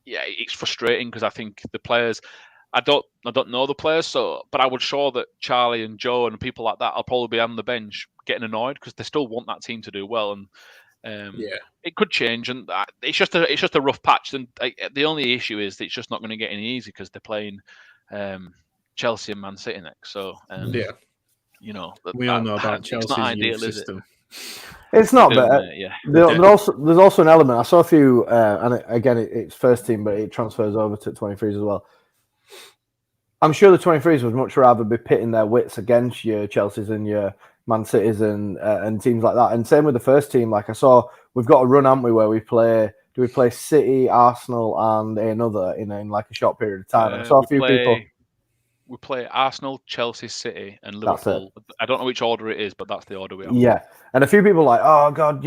it's frustrating because I think the players. I don't know the players, but I would sure that Charlie and Joe and people like that will probably be on the bench getting annoyed because they still want that team to do well, and it could change, and it's just a rough patch. And the only issue is that it's just not going to get any easy because they're playing Chelsea and Man City next. So we all know about Chelsea's youth system. It's not, but there's also an element. I saw a few, and again, it's first team, but it transfers over to 23s as well. I'm sure the 23s would much rather be pitting their wits against your Chelseas and your Man Cities and teams like that. And same with the first team. Like I saw, we've got a run, haven't we, where we play City, Arsenal, and another in like a short period of time. And I saw a few people. We play Arsenal, Chelsea, City, and Liverpool. I don't know which order it is, but that's the order we have. Yeah, and a few people are like, oh God,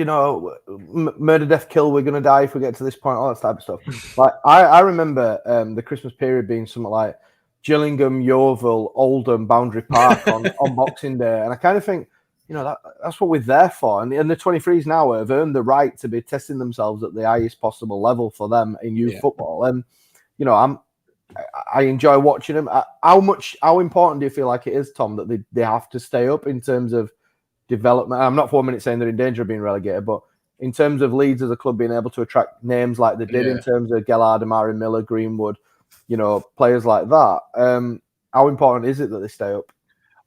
murder, death, kill. We're gonna die if we get to this point. All that type of stuff. Like I remember the Christmas period being something like Gillingham, Yeovil, Oldham, Boundary Park on Boxing Day, and I kind of think, that's what we're there for. And the 23s now have earned the right to be testing themselves at the highest possible level for them in youth football. And I enjoy watching them. How important do you feel like it is, Tom, that they have to stay up in terms of development? I'm not for a minute saying they're in danger of being relegated, but in terms of Leeds as a club being able to attract names like they did in terms of Gellard, Amari Miller, Greenwood, players like that. How important is it that they stay up?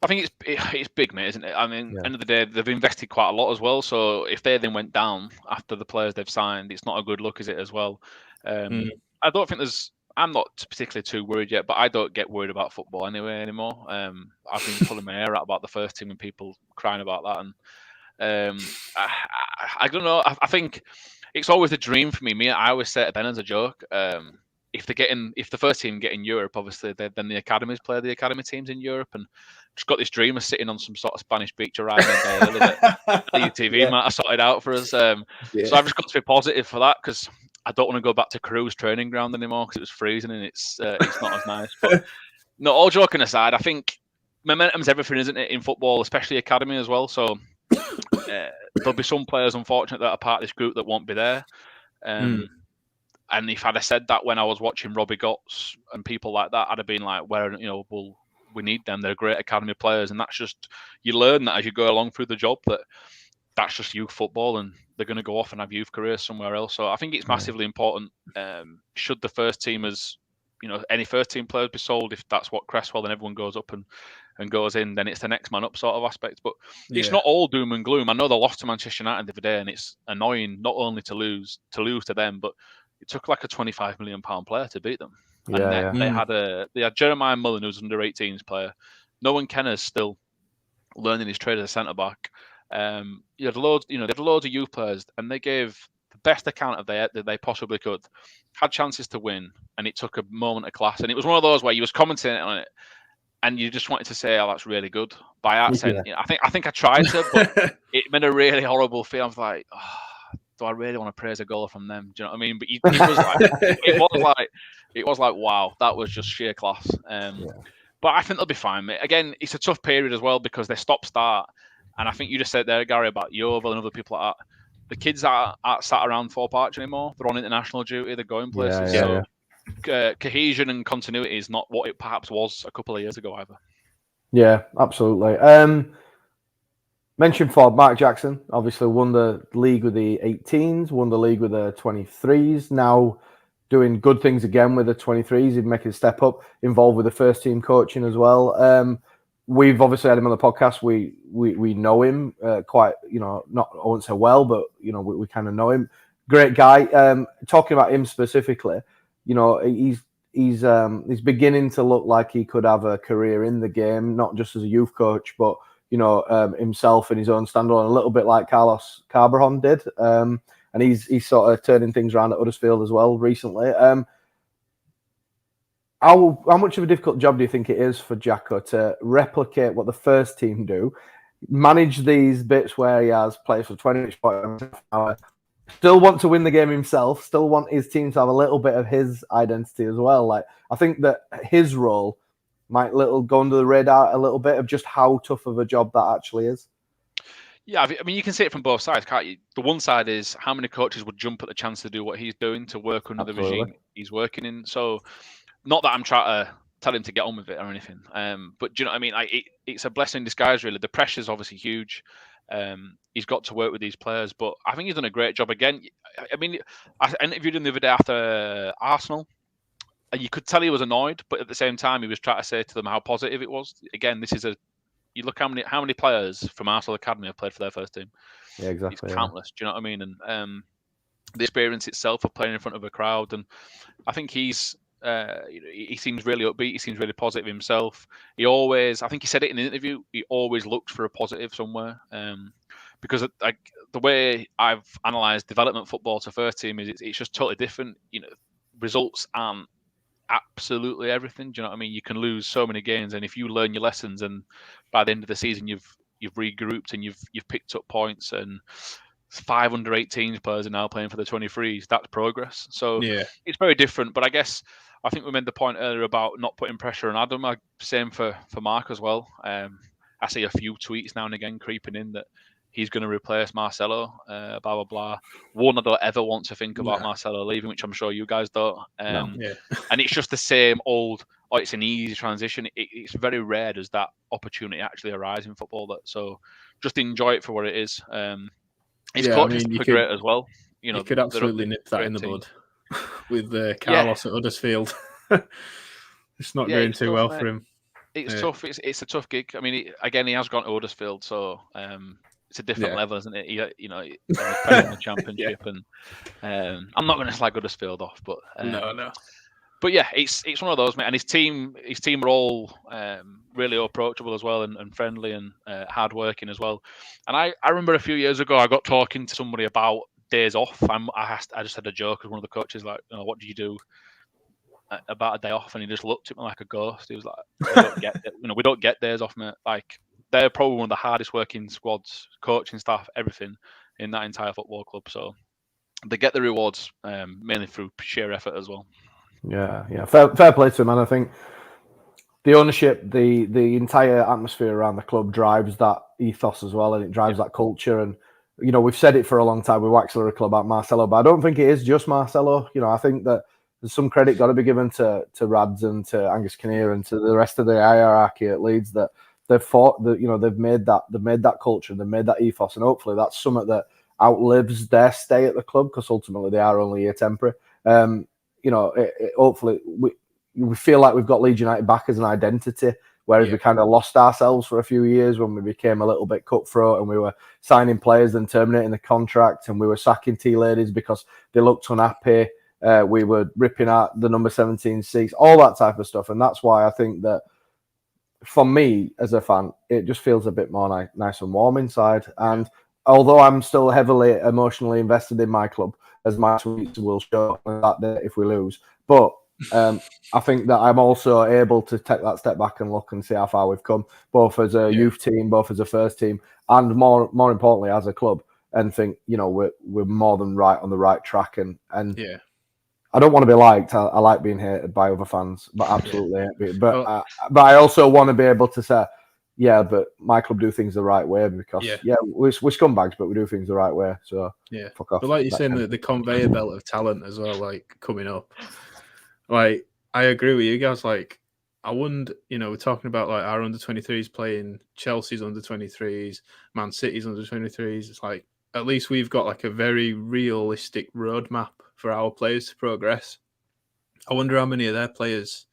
I think it's big, mate, isn't it? I mean, end of the day, they've invested quite a lot as well. So if they then went down after the players they've signed, it's not a good look, is it, as well? I don't think I'm not particularly too worried yet, but I don't get worried about football anymore. I've been pulling my hair out about the first team and people crying about that. And I don't know. I think it's always a dream for me. I always say to Ben as a joke, if the first team get in Europe, obviously, then the academies play the academy teams in Europe, and just got this dream of sitting on some sort of Spanish beach around the UTV might have sorted out for us. So I've just got to be positive for that because I don't want to go back to Crewe's training ground anymore because it was freezing and it's not as nice. But no, all joking aside, I think momentum's everything, isn't it, in football, especially academy as well. So there'll be some players, unfortunate, that are part of this group that won't be there. And if I'd have said that when I was watching Robbie Gotts and people like that, I'd have been like, we need them. They're great academy players. And that's just, you learn that as you go along through the job, that's just youth football and they're going to go off and have youth careers somewhere else. So I think it's massively important. Should the first team any first team players be sold, if that's what Cresswell and everyone goes up and goes in, then it's the next man up sort of aspect. But it's not all doom and gloom. I know they lost to Manchester United the other day and it's annoying not only to lose to them, but it took like a £25 million player to beat them. They had Jeremiah Mullen, who's under 18s player. Noah Kenner's still learning his trade as a centre back. They had loads of youth players, and they gave the best account of that they possibly could. Had chances to win, and it took a moment of class. And it was one of those where you was commenting on it, and you just wanted to say, "Oh, that's really good." By accent, I think I tried to, but it made a really horrible feel. I was like, oh, do I really want to praise a goal from them? Do you know what I mean? But it was like, wow, that was just sheer class. But I think they'll be fine, mate. Again, it's a tough period as well because they stop-start. And I think you just said there, Gary, about Yeovil and other people like that. The kids aren't sat around Thorpe Arch anymore. They're on international duty. They're going places. Cohesion and continuity is not what it perhaps was a couple of years ago either. Yeah, absolutely. Mentioned for Mark Jackson, obviously won the league with the 18s, won the league with the 23s. Now doing good things again with the 23s. He's making a step up, involved with the first team coaching as well. We've obviously had him on the podcast. We know him quite, not I won't say well, but we kind of know him. Great guy. Talking about him specifically, he's beginning to look like he could have a career in the game, not just as a youth coach, but himself in his own standalone, a little bit like Carlos Carbajon did. And he's sort of turning things around at Huddersfield as well recently. How much of a difficult job do you think it is for Jacko to replicate what the first team do, manage these bits where he has players for 20 minutes, still want to win the game himself, still want his team to have a little bit of his identity as well. Like, I think that his role might go under the radar a little bit of just how tough of a job that actually is. Yeah, I mean, you can see it from both sides, can't you? The one side is how many coaches would jump at the chance to do what he's doing, to work under the regime he's working in. So, not that I'm trying to tell him to get on with it or anything, but do you know what I mean? It's a blessing in disguise, really. The pressure's obviously huge. He's got to work with these players, but I think he's done a great job again. I mean, I interviewed him the other day after Arsenal, and you could tell he was annoyed, but at the same time, he was trying to say to them how positive it was. Again, this is you look how many players from Arsenal Academy have played for their first team. Yeah, exactly. It's countless. Do you know what I mean? And the experience itself of playing in front of a crowd, and I think he seems really upbeat. He seems really positive himself. I think he said it in the interview, he always looks for a positive somewhere. Because the way I've analysed development football to first team is it's just totally different. Results aren't absolutely everything. Do you know what I mean? You can lose so many games, and if you learn your lessons, and by the end of the season you've regrouped and you've picked up points, and 5 under-18s players are now playing for the 23s, that's progress. So yeah, it's very different. But I think we made the point earlier about not putting pressure on Adam. Same for Mark as well. I see a few tweets now and again creeping in that he's going to replace Marcelo, blah, blah, blah. One, I don't ever want to think about Marcelo leaving, which I'm sure you guys don't. And it's just the same old, it's an easy transition. It's very rare does that opportunity actually arise in football. So just enjoy it for what it is. His coaching is great as well. You could absolutely nip that in the bud with Carlos at Huddersfield. It's not going too well for him. It's tough. It's a tough gig. I mean, again, he has gone to Huddersfield, so it's a different level, isn't it? He's playing in the Championship, and I'm not going to slag Huddersfield off, but no. But yeah, it's one of those, mate. And his team are all really approachable as well, and friendly and hardworking as well. And I remember a few years ago, I got talking to somebody about days off. I just had a joke with one of the coaches, like, what do you do about a day off? And he just looked at me like a ghost. He was like, we don't get days off, mate. Like, they're probably one of the hardest working squads, coaching staff, everything in that entire football club. So they get the rewards mainly through sheer effort as well. Yeah. Fair play to him, and I think the ownership, the entire atmosphere around the club drives that ethos as well, and it drives that culture. And we've said it for a long time. We wax a club about Marcelo, but I don't think it is just Marcelo. I think that there's some credit got to be given to Rads and to Angus Kinnear and to the rest of the hierarchy at Leeds that they've fought. That they've made that culture, they've made that ethos, and hopefully that's something that outlives their stay at the club, because ultimately they are only here temporary. Hopefully we feel like we've got Leeds United back as an identity, whereas we kind of lost ourselves for a few years when we became a little bit cutthroat and we were signing players and terminating the contract, and we were sacking tea ladies because they looked unhappy. We were ripping out the number 17 seats, all that type of stuff. And that's why I think that for me as a fan, it just feels a bit more nice and warm inside. And although I'm still heavily emotionally invested in my club, as my tweets will show that day if we lose, but I think that I'm also able to take that step back and look and see how far we've come, both as a youth team, both as a first team, and more importantly as a club, and think we're more than right on the right track. And I don't want to be liked. I like being hated by other fans, but absolutely hate. But I also want to be able to say, but my club do things the right way, because we're scumbags, but we do things the right way. So fuck off. But like you're saying, the conveyor belt of talent as well, like coming up. Like, I agree with you guys. Like, I wouldn't, we're talking about like our under-23s playing Chelsea's under-23s, Man City's under-23s. It's like, at least we've got like a very realistic roadmap for our players to progress. I wonder how many of their players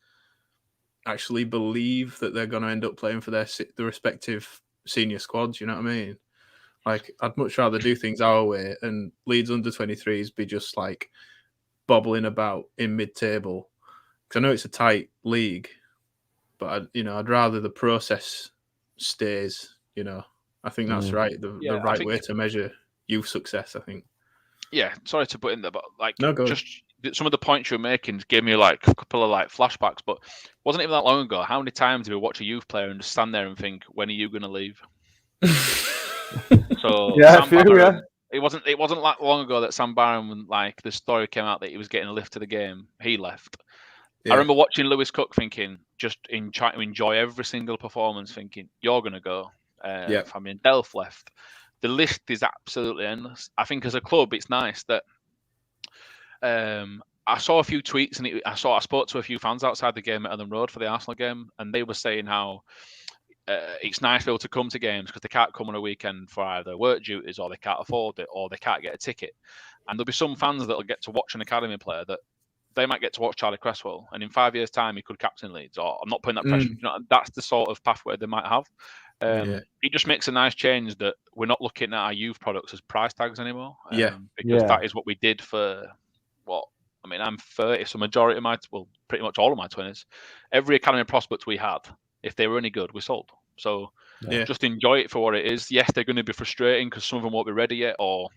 actually believe that they're going to end up playing for the respective senior squads. You know what I mean? Like, I'd much rather do things our way and Leeds under-23s be just like bobbling about in mid-table. Because I know it's a tight league, but I'd rather the process stays. I think that's right. The right way to measure youth success, I think. Yeah, sorry to put in there, but just some of the points you're making gave me like a couple of like flashbacks. But it wasn't even that long ago. How many times did we watch a youth player and just stand there and think, when are you going to leave? So It wasn't that long ago that Sam Barron, when like the story came out that he was getting a lift to the game, he left. Yeah. I remember watching Lewis Cook thinking, trying to enjoy every single performance, thinking, you're going to go. Delph left. The list is absolutely endless. I think as a club, it's nice that I saw a few tweets and I spoke to a few fans outside the game at Ellen Road for the Arsenal game, and they were saying how it's nice to be able to come to games because they can't come on a weekend for either work duties or they can't afford it or they can't get a ticket. And there'll be some fans that'll get to watch an academy player that they might get to watch Charlie Cresswell, and in 5 years' time he could captain Leeds. Or I'm not putting that pressure. You know, that's the sort of pathway they might have. It just makes a nice change that we're not looking at our youth products as price tags anymore. Because that is what we did for what. I mean, I'm 30, so pretty much all of my 20s. Every academy prospect we had, if they were any good, we sold. So just enjoy it for what it is. Yes, they're going to be frustrating because some of them won't be ready yet, or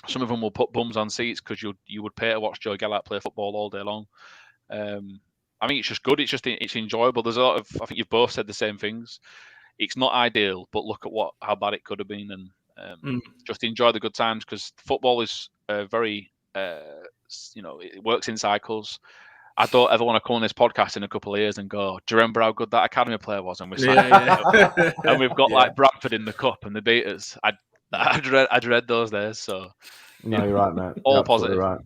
some of them will put bums on seats because you would pay to watch Joe Gellert play football all day long. I mean, it's just good. It's enjoyable. There's a lot of, I think you've both said the same things. It's not ideal, but look at how bad it could have been, and just enjoy the good times because football is very, it works in cycles. I don't ever want to come on this podcast in a couple of years and go, do you remember how good that academy player was? And and we've got like Bradford in the cup and the beaters. I dread those days. So no, you're right, mate. All positive. Right.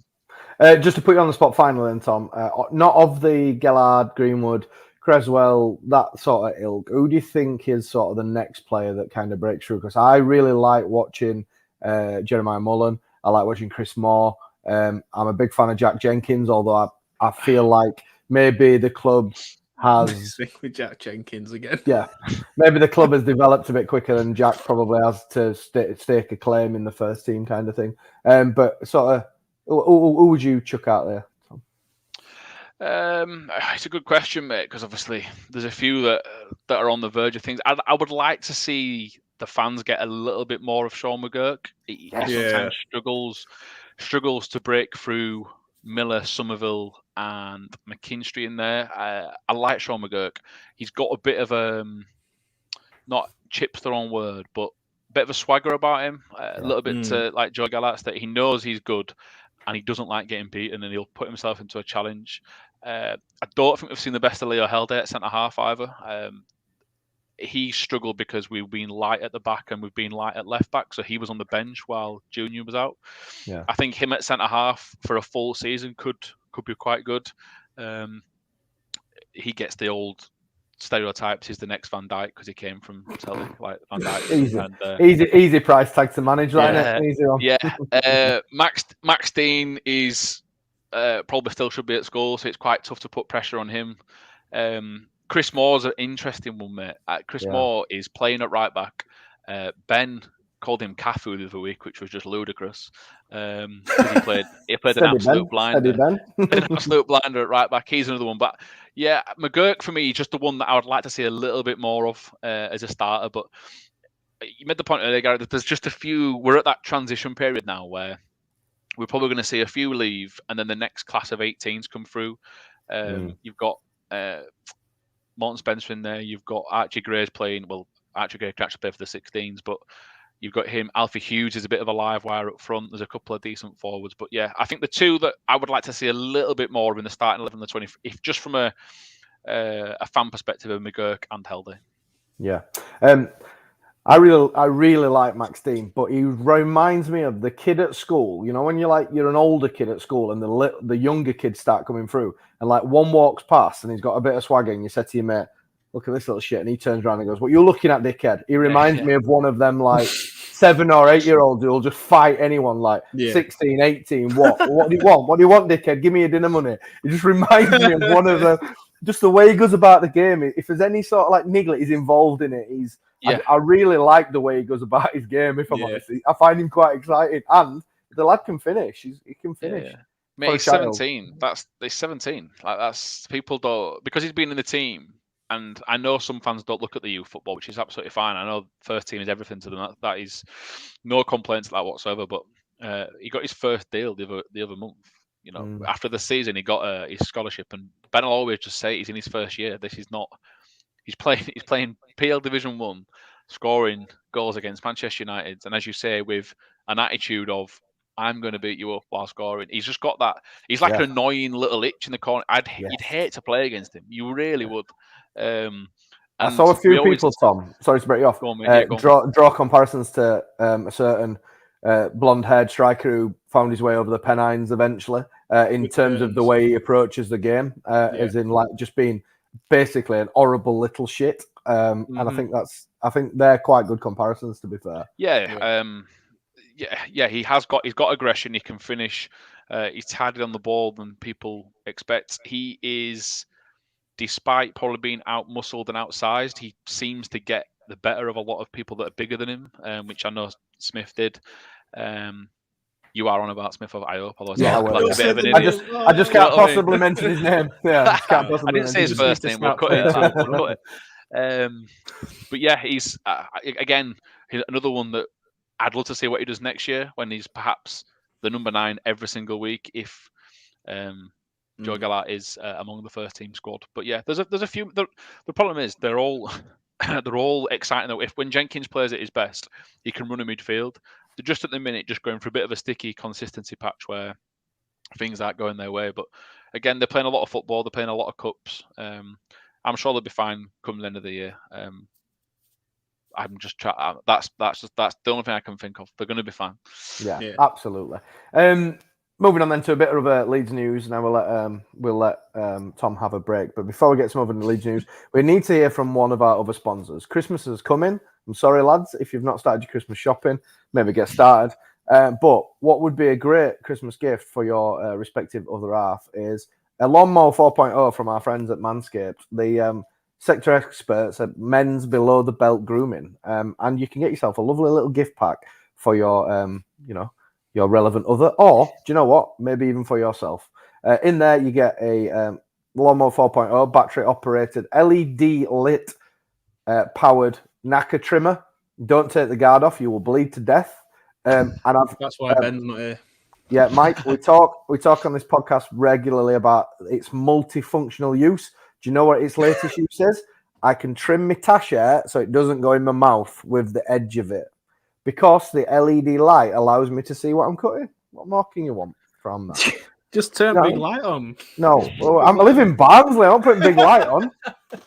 Just to put you on the spot finally, then, Tom. Not of the Gellard, Greenwood, Cresswell, that sort of ilk. Who do you think is sort of the next player that kind of breaks through? Because I really like watching Jeremiah Mullen. I like watching Chris Moore. I'm a big fan of Jack Jenkins, although I feel like maybe the club has with Jack Jenkins again. Yeah, maybe the club has developed a bit quicker than Jack probably has to stake a claim in the first team kind of thing. But sort of, who would you chuck out there, Tom? It's a good question, mate, because obviously there's a few that are on the verge of things. I would like to see the fans get a little bit more of Sean McGurk. He sometimes struggles to break through Miller, Somerville, and McKinstry in there. I like Sean McGurk. He's got a bit of not chip's the wrong word, but a bit of a swagger about him. A little bit to like Joe Gallart's, that he knows he's good and he doesn't like getting beaten and he'll put himself into a challenge. I don't think we've seen the best of Leo Helde at centre half either. He struggled because we've been light at the back and we've been light at left back, so he was on the bench while Junior was out. I think him at centre half for a full season could be quite good. He gets the old stereotypes. He's the next Van Dijk because he came from Celtic, like Van Dijk. Easy price tag to manage, right? Easy one. Max Dean is probably still should be at school, so it's quite tough to put pressure on him. Chris Moore's an interesting one, mate. Chris Moore is playing at right back. Ben called him Cafu the other week, which was just ludicrous. He played an absolute blinder. An absolute blinder at right back. He's another one. But yeah, McGurk for me, just the one that I would like to see a little bit more of as a starter. But you made the point earlier, Gary, that there's just a few. We're at that transition period now where we're probably going to see a few leave and then the next class of 18s come through. You've got Morton Spencer in there. You've got Archie Gray's playing. Well, Archie Gray can actually play for the 16s, but you've got him. Alfie Hughes is a bit of a live wire up front. There's a couple of decent forwards, but yeah, I think the two that I would like to see a little bit more in the starting 11, the 20, if just from a fan perspective of McGurk and Helde. Yeah. I really like Max Dean, but he reminds me of the kid at school. You know, when you're an older kid at school and the younger kids start coming through, and like one walks past and he's got a bit of swagger, and you said to your mate, "Look at this little shit," and he turns around and goes, "What you're looking at, dickhead?" He reminds me of one of them like 7 or 8 year olds who will just fight anyone, like 16, 18. What do you want? What do you want, dickhead? Give me your dinner money. It just reminds me of one of them. Just the way he goes about the game. If there's any sort of like niggle, he's involved in it. I really like the way he goes about his game, if I'm honest. I find him quite exciting. And the lad can finish. He can finish. Yeah. Mate, he's 17. He's 17. Like that's people don't, because he's been in the team. And I know some fans don't look at the youth football, which is absolutely fine. I know first team is everything to them. That is no complaints like whatsoever. But he got his first deal the other month. You know, after the season, he got his scholarship. And Ben will always just say he's in his first year. This is not. He's playing PL Division 1, scoring goals against Manchester United, and as you say, with an attitude of I'm going to beat you up while scoring. He's just got that. He's like an annoying little itch in the corner. You'd hate to play against him. You really would. I saw a few people, Tom. Sorry to break you off. Draw comparisons to a certain blonde-haired striker who found his way over the Pennines eventually. In terms of the way he approaches the game, as in like just being basically an horrible little shit. And I think they're quite good comparisons, to be fair. He's got aggression. He can finish. He's tidier on the ball than people expect. He is, despite probably being out-muscled and outsized, he seems to get the better of a lot of people that are bigger than him, which I know Smith did. You are on about Smith, I hope. Otherwise, I just can't possibly mention his name. Yeah, I didn't say his first name. We'll cut it. But yeah, he's again another one that I'd love to see what he does next year when he's perhaps the number 9 every single week. If Joe Gallart is among the first team squad. But yeah, there's a few. The problem is they're all exciting though. When Jenkins plays at his best, he can run a midfield. They're just at the minute just going for a bit of a sticky consistency patch where things aren't going their way. But again, they're playing a lot of football. They're playing a lot of cups. I'm sure they'll be fine come the end of the year. I'm just trying. That's the only thing I can think of. They're going to be fine. Yeah. Absolutely. Moving on then to a bit of Leeds news. Now we'll let Tom have a break. But before we get some other Leeds news, we need to hear from one of our other sponsors. Christmas is coming. I'm sorry, lads, if you've not started your Christmas shopping, maybe get started. But what would be a great Christmas gift for your respective other half is a lawnmower 4.0 from our friends at Manscaped. The sector experts at men's below the belt grooming, and you can get yourself a lovely little gift pack for your your relevant other, or do you know what, maybe even for yourself. In there you get a lawnmower 4.0 battery operated LED lit powered knacker trimmer. Don't take the guard off, you will bleed to death. And that's why Ben's not here. Yeah, Mike, we talk on this podcast regularly about its multifunctional use. Do you know what its latest use is? I can trim my tash hair so it doesn't go in my mouth with the edge of it. Because the LED light allows me to see what I'm cutting. What more can you want from that? Just turn big light on. No, I live in Barnsley. I'm not putting big light on.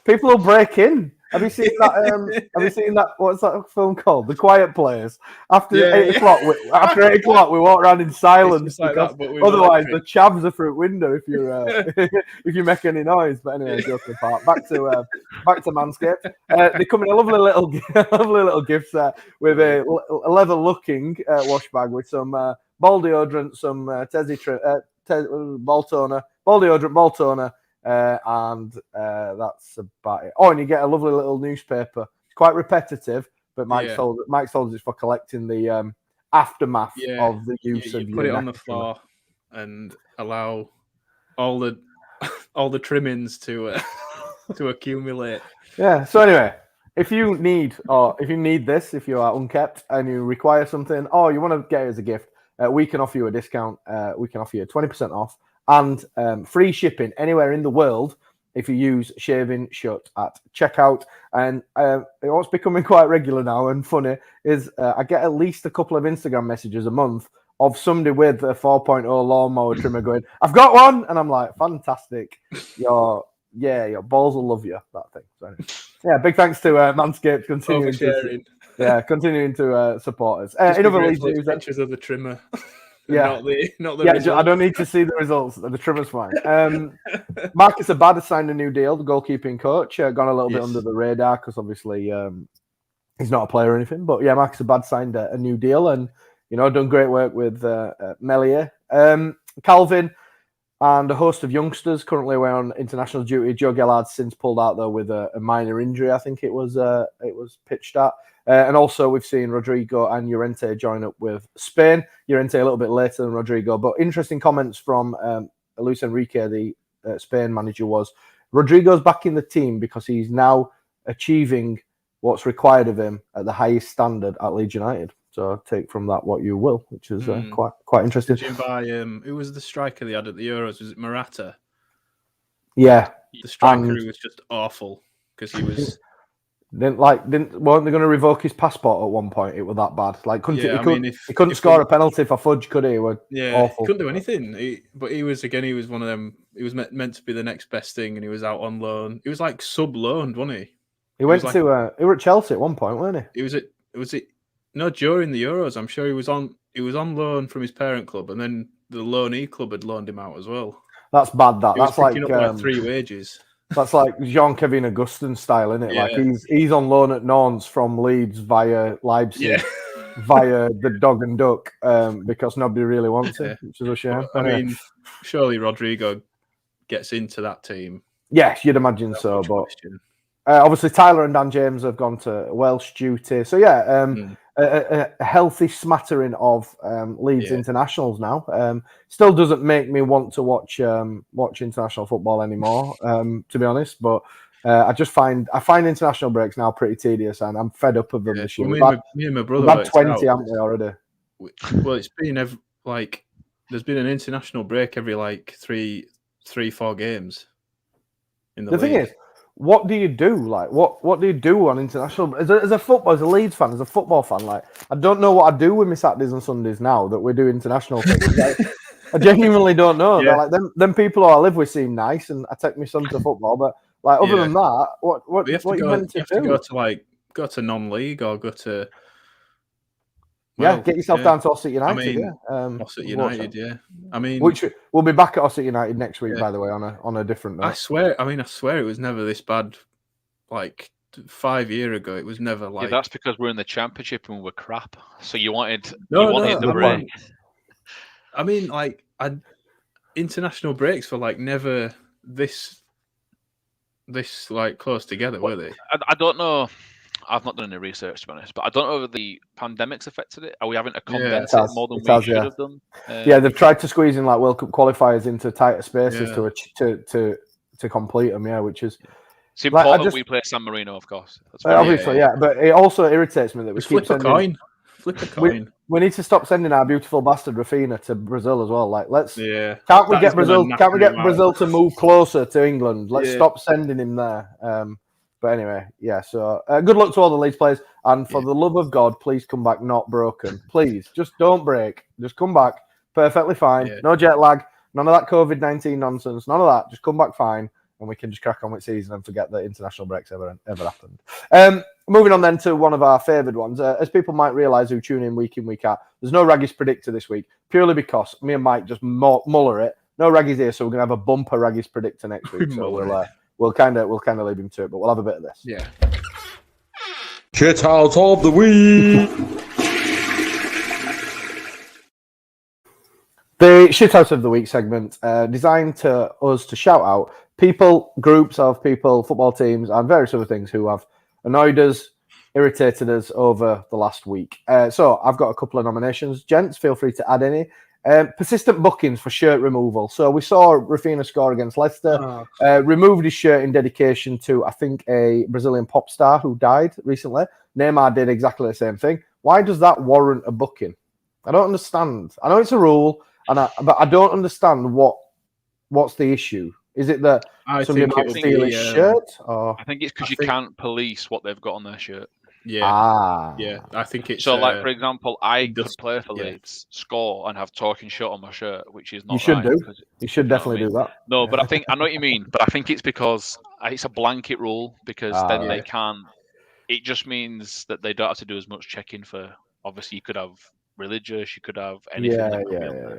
People will break in. Have you seen that? Have you seen that? What's that film called? The Quiet Place. After 8 o'clock, we walk around in silence because otherwise the chavs are through a window if you make any noise. But anyway, joking apart. Back to Manscaped. They come in a lovely little gift set with a leather-looking wash bag with some ball deodorant, some ball toner, ball deodorant, ball toner. And that's about it. Oh, and you get a lovely little newspaper. It's quite repetitive, but Mike sold it for collecting the aftermath of the use of. You put it on the floor and allow all the trimmings to accumulate. Yeah. So anyway, if you need this, if you are unkept and you require something, or you want to get it as a gift, we can offer you a discount. We can offer you 20% off. And free shipping anywhere in the world if you use Shaving Shutt at checkout. And what's becoming quite regular now and funny is I get at least a couple of Instagram messages a month of somebody with a 4.0 lawnmower trimmer going, "I've got one," and I'm like, "Fantastic! Your balls will love you." That thing. So anyway, big thanks to Manscaped continuing to support us. In other Leeds news, pictures of the trimmer. Yeah, not the I don't need to see the results. The trimmer's fine. Marcus Abad has signed a new deal. The goalkeeping coach gone a little bit under the radar because obviously he's not a player or anything. But yeah, Marcus Abad signed a new deal and done great work with Melier, Calvin, and a host of youngsters currently away on international duty. Joe Gellard's since pulled out though with a minor injury. I think it was pitched at. And also, we've seen Rodrigo and Llorente join up with Spain. Llorente a little bit later than Rodrigo. But interesting comments from Luis Enrique, the Spain manager, was Rodrigo's back in the team because he's now achieving what's required of him at the highest standard at Leeds United. So take from that what you will, which is quite interesting. By, who was the striker they had at the Euros? Was it Morata? Yeah. The striker who was just awful because he was... weren't they going to revoke his passport at one point? It was that bad. Like, he couldn't score a penalty for fudge, could he? It was awful. He couldn't do anything. But he was one of them. He was meant to be the next best thing, and he was out on loan. He was like sub-loaned, wasn't he? He were at Chelsea at one point, weren't he? During the Euros, I'm sure he was on loan from his parent club, and then the loanee club had loaned him out as well. That's bad. That's like 3 wages. That's like Jean-Kevin Augustin style, isn't it? Yeah. Like he's on loan at Nantes from Leeds via Leipzig, via the Dog and Duck, because nobody really wants him, which is a shame. I mean, surely Rodrigo gets into that team. Yes, you'd imagine so. But obviously, Tyler and Dan James have gone to Welsh duty. So a healthy smattering of Leeds internationals now. Still doesn't make me want to watch international football anymore, to be honest. But I find international breaks now pretty tedious, and I'm fed up of them this year. Well, me and my brother we've had 20, haven't we, already? Well, it's been there's been an international break every 3-4 games. In the thing is, what do you do? Like, what do you do on international? As a Leeds fan, as a football fan, like, I don't know what I do with my Saturdays and Sundays now that we do international things. Like, I genuinely don't know. Yeah. Like, them people who I live with seem nice, and I take my son to football. But like, other than that, what you meant to do? Go to non-league or go to. Get yourself down to Ossett United. Ossett United, which we'll be back at Ossett United next week, by the way, on a different note. I swear it was never this bad. Like 5 years ago, it was never like. Yeah, that's because we're in the Championship and we're crap. So you wanted the break. I mean, international breaks were never this close together, were they? I don't know. I've not done any research, to be honest, but I don't know whether the pandemic's affected it. Are we having to condense it more than we should have done? They've tried to squeeze in World Cup qualifiers into tighter spaces to complete them. Yeah, which is. It's important we play San Marino, of course. Obviously, but it also irritates me that we keep flip a coin. We need to stop sending our beautiful bastard Rafinha to Brazil as well. Can't we get Brazil to move closer to England? Let's stop sending him there. But anyway, so good luck to all the Leeds players. And for the love of God, please come back not broken. Please, just don't break. Just come back perfectly fine. Yeah. No jet lag. None of that COVID-19 nonsense. None of that. Just come back fine. And we can just crack on with season and forget that international breaks ever happened. Moving on then to one of our favoured ones. As people might realise who tune in, week out, there's no Raggies Predictor this week, purely because me and Mike just muller it. No Raggies here, so we're going to have a bumper Raggies Predictor next week. So we'll kind of leave him to it, but we'll have a bit of this. Yeah. Shit out of the week. The shit out of the week segment, designed to us to shout out people, groups of people, football teams, and various other things who have annoyed us, irritated us over the last week. So I've got a couple of nominations. Gents, feel free to add any. Persistent bookings for shirt removal. So we saw Rafinha score against Leicester, removed his shirt in dedication to, I think, a Brazilian pop star who died recently. Neymar did exactly the same thing. Why does that warrant a booking? I don't understand. I know it's a rule, but I don't understand what's the issue. Is it that somebody might steal his shirt? Or? I think it's because you can't police what they've got on their shirt. Yeah. I think it's so. For example, I could play for Leeds, score, and have talking shit on my shirt, which is not. You should do. You should definitely do that. No, but I know what you mean. But I think it's because it's a blanket rule because then they can't. It just means that they don't have to do as much checking for. Obviously, you could have religious, you could have anything. Yeah.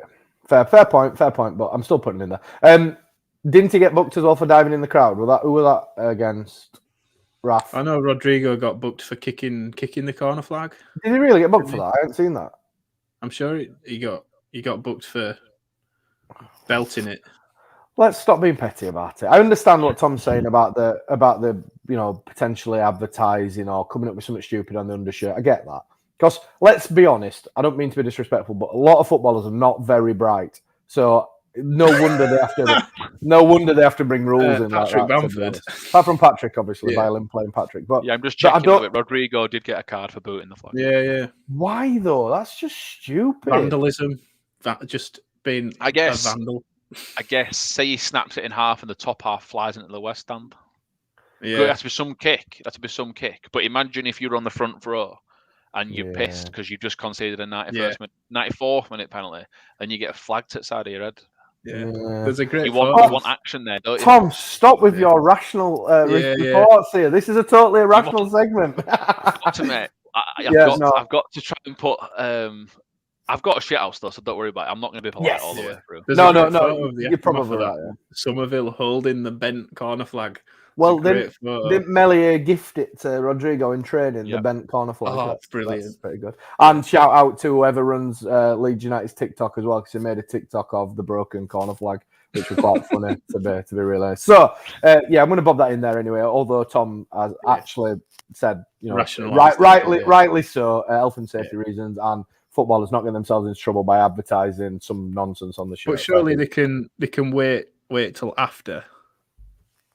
Fair point. But I'm still putting it in there. Didn't he get booked as well for diving in the crowd? Who was that against? Raf. I know Rodrigo got booked for kicking the corner flag. Did he really get booked for that? I haven't seen that. I'm sure he got booked for belting it. Let's stop being petty about it. I understand what Tom's saying about the potentially advertising or coming up with something stupid on the undershirt. I get that. Because let's be honest, I don't mean to be disrespectful, but a lot of footballers are not very bright. So no wonder they have to bring rules in. Patrick like Bamford. Apart from Patrick, obviously, violin playing Patrick. But I'm just checking that Rodrigo did get a card for booting the flag. Yeah. Why though? That's just stupid. Vandalism. That just being a vandal. I guess say he snaps it in half and the top half flies into the West Stand. It has to be some kick. But imagine if you're on the front row and you're pissed because you just conceded a 94th minute penalty, and you get flagged at the side of your head. Yeah. There's a great. You want action there, don't you? Tom, stop with your rational reports here. This is a totally irrational segment. I've got to try and put. I've got a shit house though, so don't worry about it. I'm not going to be polite all the way through. No. You're probably right. Somerville holding the bent corner flag. Well, didn't Melier gift it to Rodrigo in training, the bent corner flag? Oh, that's brilliant. That's pretty good. And shout out to whoever runs Leeds United's TikTok as well, because he made a TikTok of the broken corner flag, which was quite funny to be really honest. So, I'm going to bob that in there anyway, although Tom has actually said, rightly so, health and safety reasons, and footballers not getting themselves into trouble by advertising some nonsense on the show. But surely they can wait till after.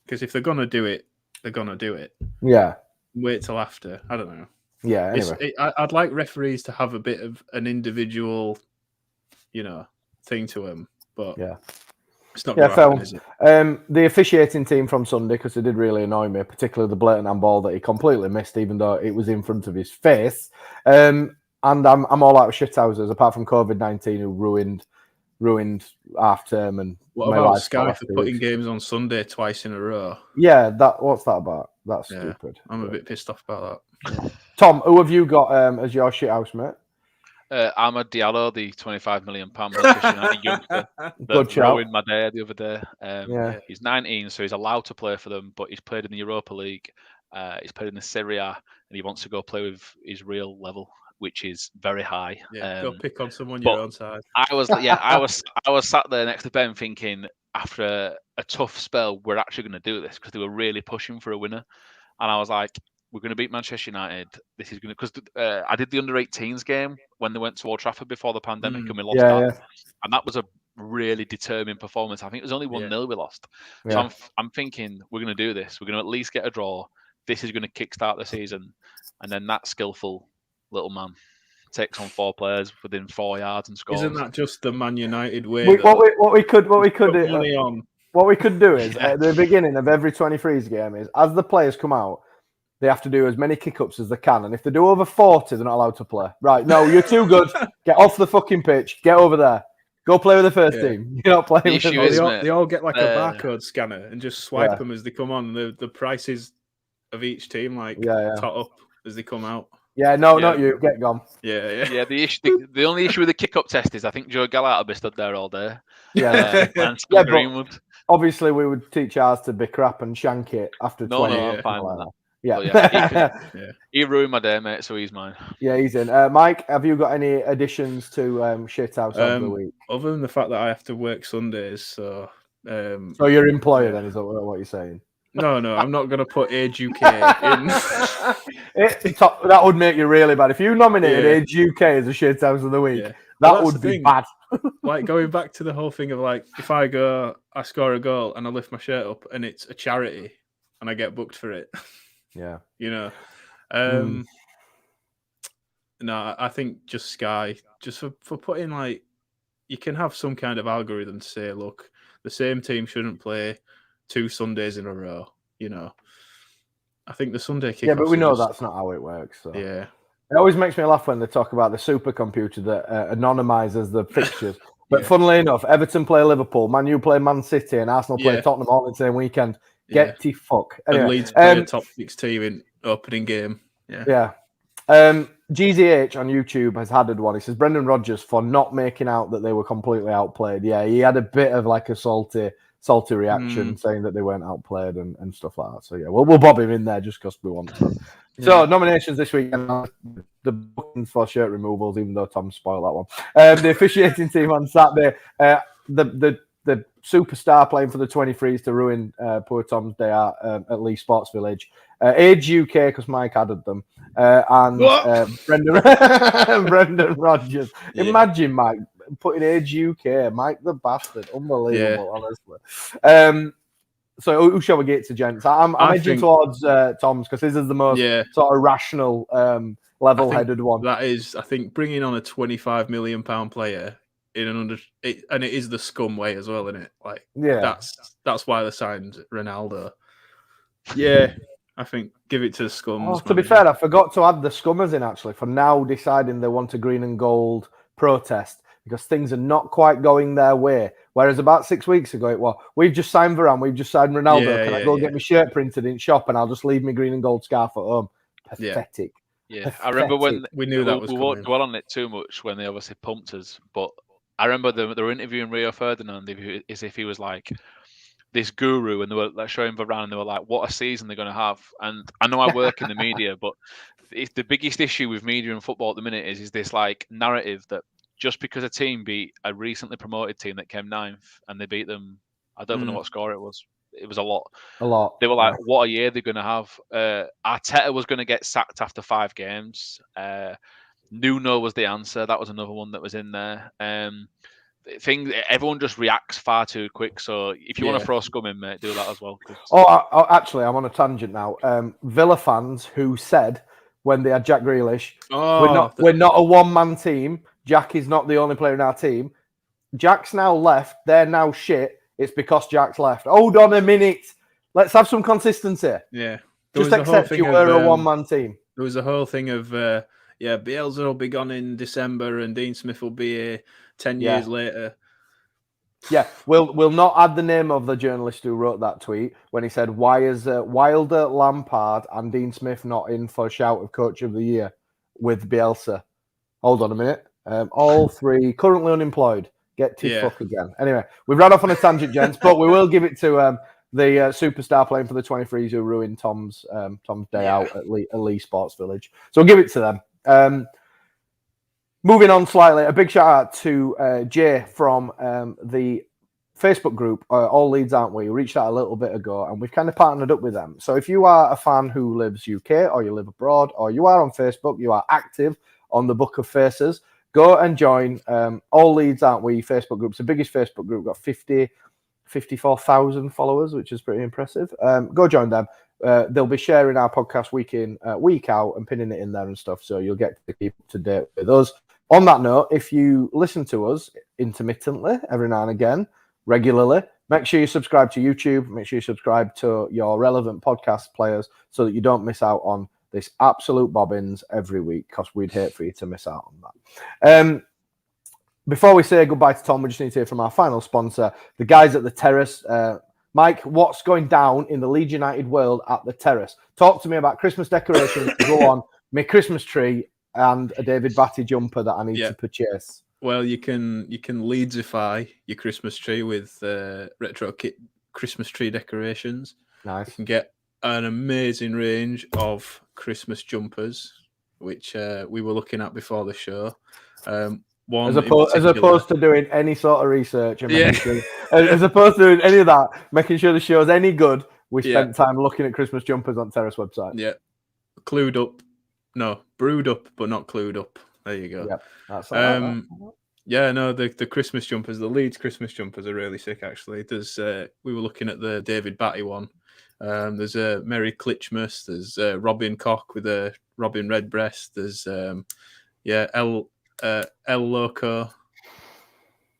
Because if they're going to do it, they're going to do it. Yeah. Wait till after. I don't know. Yeah, anyway. I'd like referees to have a bit of an individual, thing to them. But it's not going to happen, is it? The officiating team from Sunday, because it did really annoy me, particularly the blatant handball that he completely missed, even though it was in front of his face. And I'm all out of shithouses, apart from COVID-19, who ruined half term. And what about Sky for putting games on Sunday twice in a row? Yeah, what's that about? That's stupid. I'm a bit pissed off about that. Tom, who have you got as your shithouse mate? Ahmad Diallo, the £25 million youngster that ruined my day the other day. He's 19, so he's allowed to play for them, but he's played in the Europa League. He's played in the Serie A, and he wants to go play with his real level, which is very high. Go pick on someone your own side. I was sat there next to Ben thinking, after a tough spell, we're actually going to do this, because they were really pushing for a winner, and I was like, we're going to beat Manchester United. This is going to, because I did the under-18s game when they went to Old Trafford before the pandemic, and we lost that, and that was a really determined performance. I think it was only 1-0 we lost. So I'm thinking, we're going to do this. We're going to at least get a draw. This is going to kickstart the season, and then that skillful little man takes on 4 players within 4 yards and scores. Isn't that just the Man United way? What we could do is at the beginning of every 23s game is, as the players come out, they have to do as many kick-ups as they can, and if they do over 40, they're not allowed to play. Right? No, you're too good. Get off the fucking pitch. Get over there. Go play with the first team. You're not playing with them. They all get like a barcode scanner and just swipe them as they come on. The prices of each team tot up as they come out. Yeah, no, not you. Get gone. Yeah. The only issue with the kick-up test is I think Joe Gallagher will be stood there all day. Yeah, and Greenwood. Obviously, we would teach ours to be crap and shank it after 20. No, I'm fine with that. Yeah. He ruined my day, mate, so he's mine. Yeah, he's in. Mike, have you got any additions to shithouse of the week? Other than the fact that I have to work Sundays, so... so your employer then, is that what you're saying? No, I'm not going to put Age UK in. That would make you really bad. If you nominated Age UK as a shithouse of the week, that would be bad. Like, going back to the whole thing of, like, if I score a goal and I lift my shirt up and it's a charity and I get booked for it. Yeah. No, I think just Sky, just for putting, like, you can have some kind of algorithm to say, look, the same team shouldn't play 2 Sundays in a row, I think the Sunday kickoffs... Yeah, but we know that's not how it works. So. Yeah. It always makes me laugh when they talk about the supercomputer that anonymizes the fixtures. But funnily enough, Everton play Liverpool, Man U play Man City, and Arsenal play Tottenham all the same weekend. Get the fuck. Anyway, and Leeds play a top 6 team in opening game. Yeah. GZH on YouTube has added one. He says, Brendan Rodgers for not making out that they were completely outplayed. Yeah, he had a bit of like a salty reaction saying that they weren't outplayed and stuff like that. So yeah, we'll bob him in there just because we want to. So nominations this week, the bookings for shirt removals, even though Tom spoiled that one. The officiating team on Saturday, the superstar playing for the 23s to ruin poor Tom's day at Leeds Sports Village. Age UK, because Mike added them. And Brendan Rodgers. Yeah. Imagine Mike putting Age UK, Mike the bastard. Unbelievable, honestly. So who shall we get to, gents? I'm edging towards Tom's because this is the most sort of rational, level-headed one. That is, I think, bringing on a £25 million player and it is the scum way as well, isn't it? Like, that's why they signed Ronaldo. Yeah, I think give it to the Scums. Oh, to be fair, I forgot to add the Scummers in actually for now deciding they want a green and gold protest because things are not quite going their way. Whereas about 6 weeks ago, it was, we've just signed Varane, we've just signed Ronaldo. Can I go get my shirt printed in shop and I'll just leave my green and gold scarf at home? Pathetic. Yeah, I remember when we knew that was we coming. won't dwell on it too much when they obviously pumped us, but I remember they were interviewing Rio Ferdinand as if he was like this guru, and they were like showing Varane, and they were like, "What a season they're going to have!" And I know I work in the media, but it's the biggest issue with media and football at the minute is this like narrative that just because a team beat a recently promoted team that came 9th and they beat them, I don't even know what score it was. It was a lot. A lot. They were like, what a year they're going to have. Arteta was going to get sacked after 5 games. Nuno was the answer. That was another one that was in there. Everyone just reacts far too quick. So if you want to throw Scum in, mate, do that as well. Actually, I'm on a tangent now. Villa fans who said when they had Jack Grealish, we're not a one-man team. Jack is not the only player in our team. Jack's now left. They're now shit. It's because Jack's left. Hold on a minute. Let's have some consistency. Yeah. Just accept you were a one-man team. There was a whole thing of, Bielsa will be gone in December and Dean Smith will be here 10 years later. Yeah, we'll not add the name of the journalist who wrote that tweet when he said, why is Wilder, Lampard and Dean Smith not in for shout of Coach of the Year with Bielsa? Hold on a minute. All 3 currently unemployed. Get to fuck again. Anyway, we've run off on a tangent, gents, but we will give it to the superstar playing for the 23s who ruined Tom's day out at Lee Sports Village. So we'll give it to them. Moving on slightly, a big shout out to Jay from the Facebook group, All Leeds Aren't We? Reached out a little bit ago and we've kind of partnered up with them. So if you are a fan who lives UK or you live abroad or you are on Facebook, you are active on the Book of Faces, go and join All Leeds Aren't We Facebook group. It's the biggest Facebook group, got 54,000 followers, which is pretty impressive. Go join them. They'll be sharing our podcast week in, week out and pinning it in there and stuff. So you'll get to keep up to date with us. On that note, if you listen to us intermittently, every now and again, regularly, make sure you subscribe to YouTube. Make sure you subscribe to your relevant podcast players so that you don't miss out on this absolute bobbins every week, because we'd hate for you to miss out on that. Before we say goodbye to Tom, we just need to hear from our final sponsor, the guys at the Terrace. Mike, what's going down in the Leeds United world at the Terrace? Talk to me about Christmas decorations. Go on, my Christmas tree and a David Batty jumper that I need to purchase. Well, you can Leedsify your Christmas tree with retro kit Christmas tree decorations. Nice. You can get an amazing range of Christmas jumpers, which we were looking at before the show. One as opposed to doing any sort of research and as opposed to doing any of that, making sure the show's any good, we spent time looking at Christmas jumpers on Terrace website. Yeah. Brewed up, but not clued up. There you go. Yeah, that's the Christmas jumpers, the Leeds Christmas jumpers are really sick, actually. There's we were looking at the David Batty one. There's a Merry Klitschmas. There's Robin Koch with a Robin Redbreast. There's El Loco.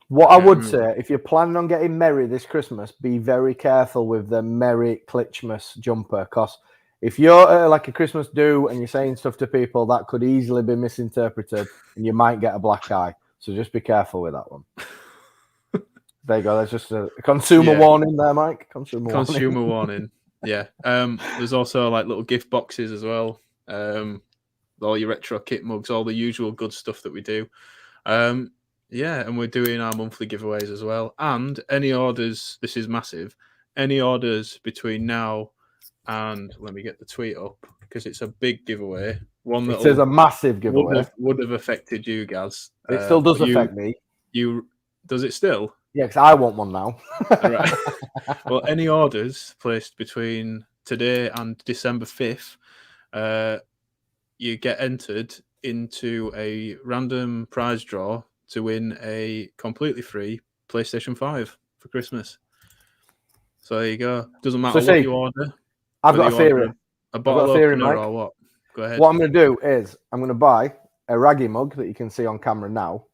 What I would say, if you're planning on getting merry this Christmas, be very careful with the Merry Klitschmas jumper, because if you're like a Christmas do and you're saying stuff to people, that could easily be misinterpreted and you might get a black eye. So just be careful with that one. There you go. That's just a consumer warning there, Mike. Consumer warning. Yeah. There's also like little gift boxes as well. All your retro kit mugs, all the usual good stuff that we do. And we're doing our monthly giveaways as well. And any orders, this is massive, any orders between now and let me get the tweet up because it's a big giveaway. One that is a massive giveaway. Would have affected you, Gaz. It still does affect me. Does it still? Yeah, because I want one now. Right. Well, any orders placed between today and December 5th, you get entered into a random prize draw to win a completely free PlayStation 5 for Christmas. So there you go. Doesn't matter what you order. I've got a theory. A bottle opener or what? Go ahead. What I'm going to do is I'm going to buy a raggy mug that you can see on camera now.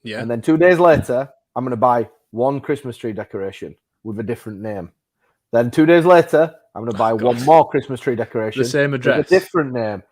Yeah. And then 2 days later, I'm going to buy one Christmas tree decoration with a different name. Then 2 days later, I'm going to buy one more Christmas tree decoration. The same address. With a different name.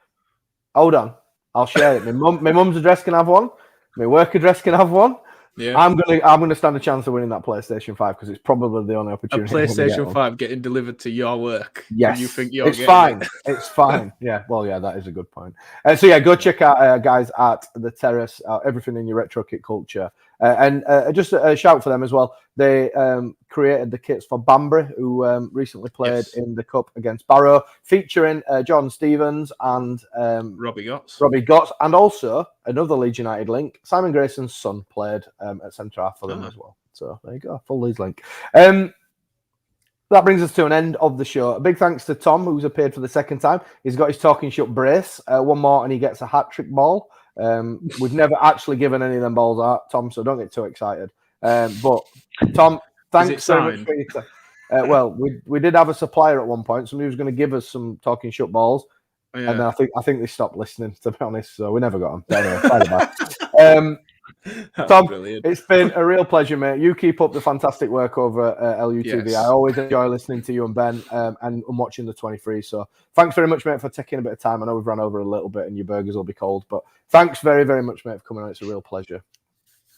Hold on. I'll share it. My mum's address can have one. My work address can have one. Yeah. I'm gonna stand a chance of winning that PlayStation 5 because it's probably the only A opportunity. PlayStation 5 getting delivered to your work. Yes, And you think you're it's fine. It's fine. Yeah, well, yeah, that is a good point. So yeah, go check out guys at the Terrace. Everything in your retro kit culture, and just a shout for them as well. They created the kits for Banbury, who recently played in the Cup against Barrow, featuring John Stevens and Robbie Gotts. And also another Leeds United link. Simon Grayson's son played at centre half for them as well. So there you go, full Leeds link. That brings us to an end of the show. A big thanks to Tom, who's appeared for the second time. He's got his Talking Shutt brace. One more and he gets a hat-trick ball. We've never actually given any of them balls out, Tom, so don't get too excited. But Tom, thanks very much for your time. Well, we did have a supplier at one point. Somebody was going to give us some Talking Shutt balls. Yeah. And then I think they stopped listening, to be honest, so we never got them. Anyway, Tom, brilliant. It's been a real pleasure, mate. You keep up the fantastic work over at LU2V. Yes. I always enjoy listening to you and Ben and watching the 23. So thanks very much, mate, for taking a bit of time. I know we've run over a little bit and your burgers will be cold, but thanks very, very much, mate, for coming on. It's a real pleasure.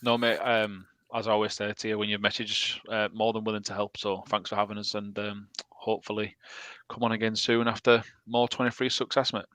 No, mate, as I always say to you when you message, more than willing to help. So thanks for having us and hopefully come on again soon after more 23 success, mate.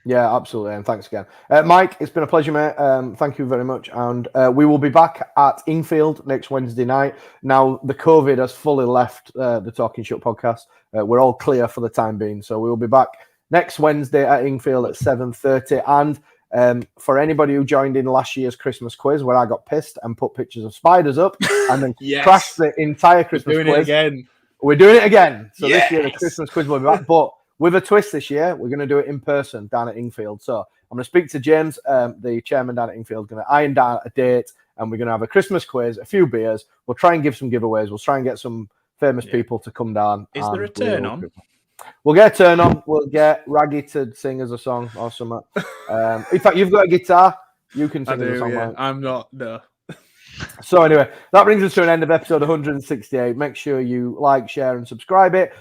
Yeah, absolutely. And thanks again. Mike, it's been a pleasure, mate. Thank you very much. And we will be back at Ingfield next Wednesday night. Now, the COVID has fully left the Talking Shutt podcast. We're all clear for the time being. So we will be back next Wednesday at Ingfield at 7:30. And for anybody who joined in last year's Christmas quiz, where I got pissed and put pictures of spiders up and then crashed the entire Christmas quiz. We're doing it again. So this year, the Christmas quiz will be back. But with a twist this year, we're going to do it in person down at Ingfield. So I'm going to speak to James, the chairman down at Ingfield, going to iron down a date, and we're going to have a Christmas quiz, a few beers. We'll try and give some giveaways. We'll try and get some famous people to come down. Is there a turn on? We'll get a turn on. We'll get Raggy to sing us a song or something. In fact, you've got a guitar. You can sing us a song. Yeah. I'm not, no. So anyway, that brings us to an end of episode 168. Make sure you like, share, and subscribe it.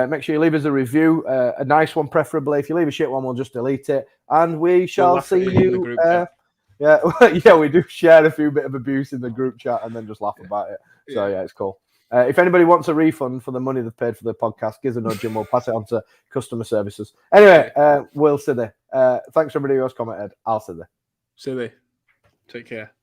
Make sure you leave us a review, a nice one preferably. If you leave a shit one, we'll just delete it. And we shall see you. We do share a few bit of abuse in the group chat and then just laugh about it. So yeah, it's cool. If anybody wants a refund for the money they've paid for the podcast, give us a nudge and we'll pass it on to customer services. Anyway, we'll see there. Thanks for everybody who has commented. I'll see there. See there. Take care.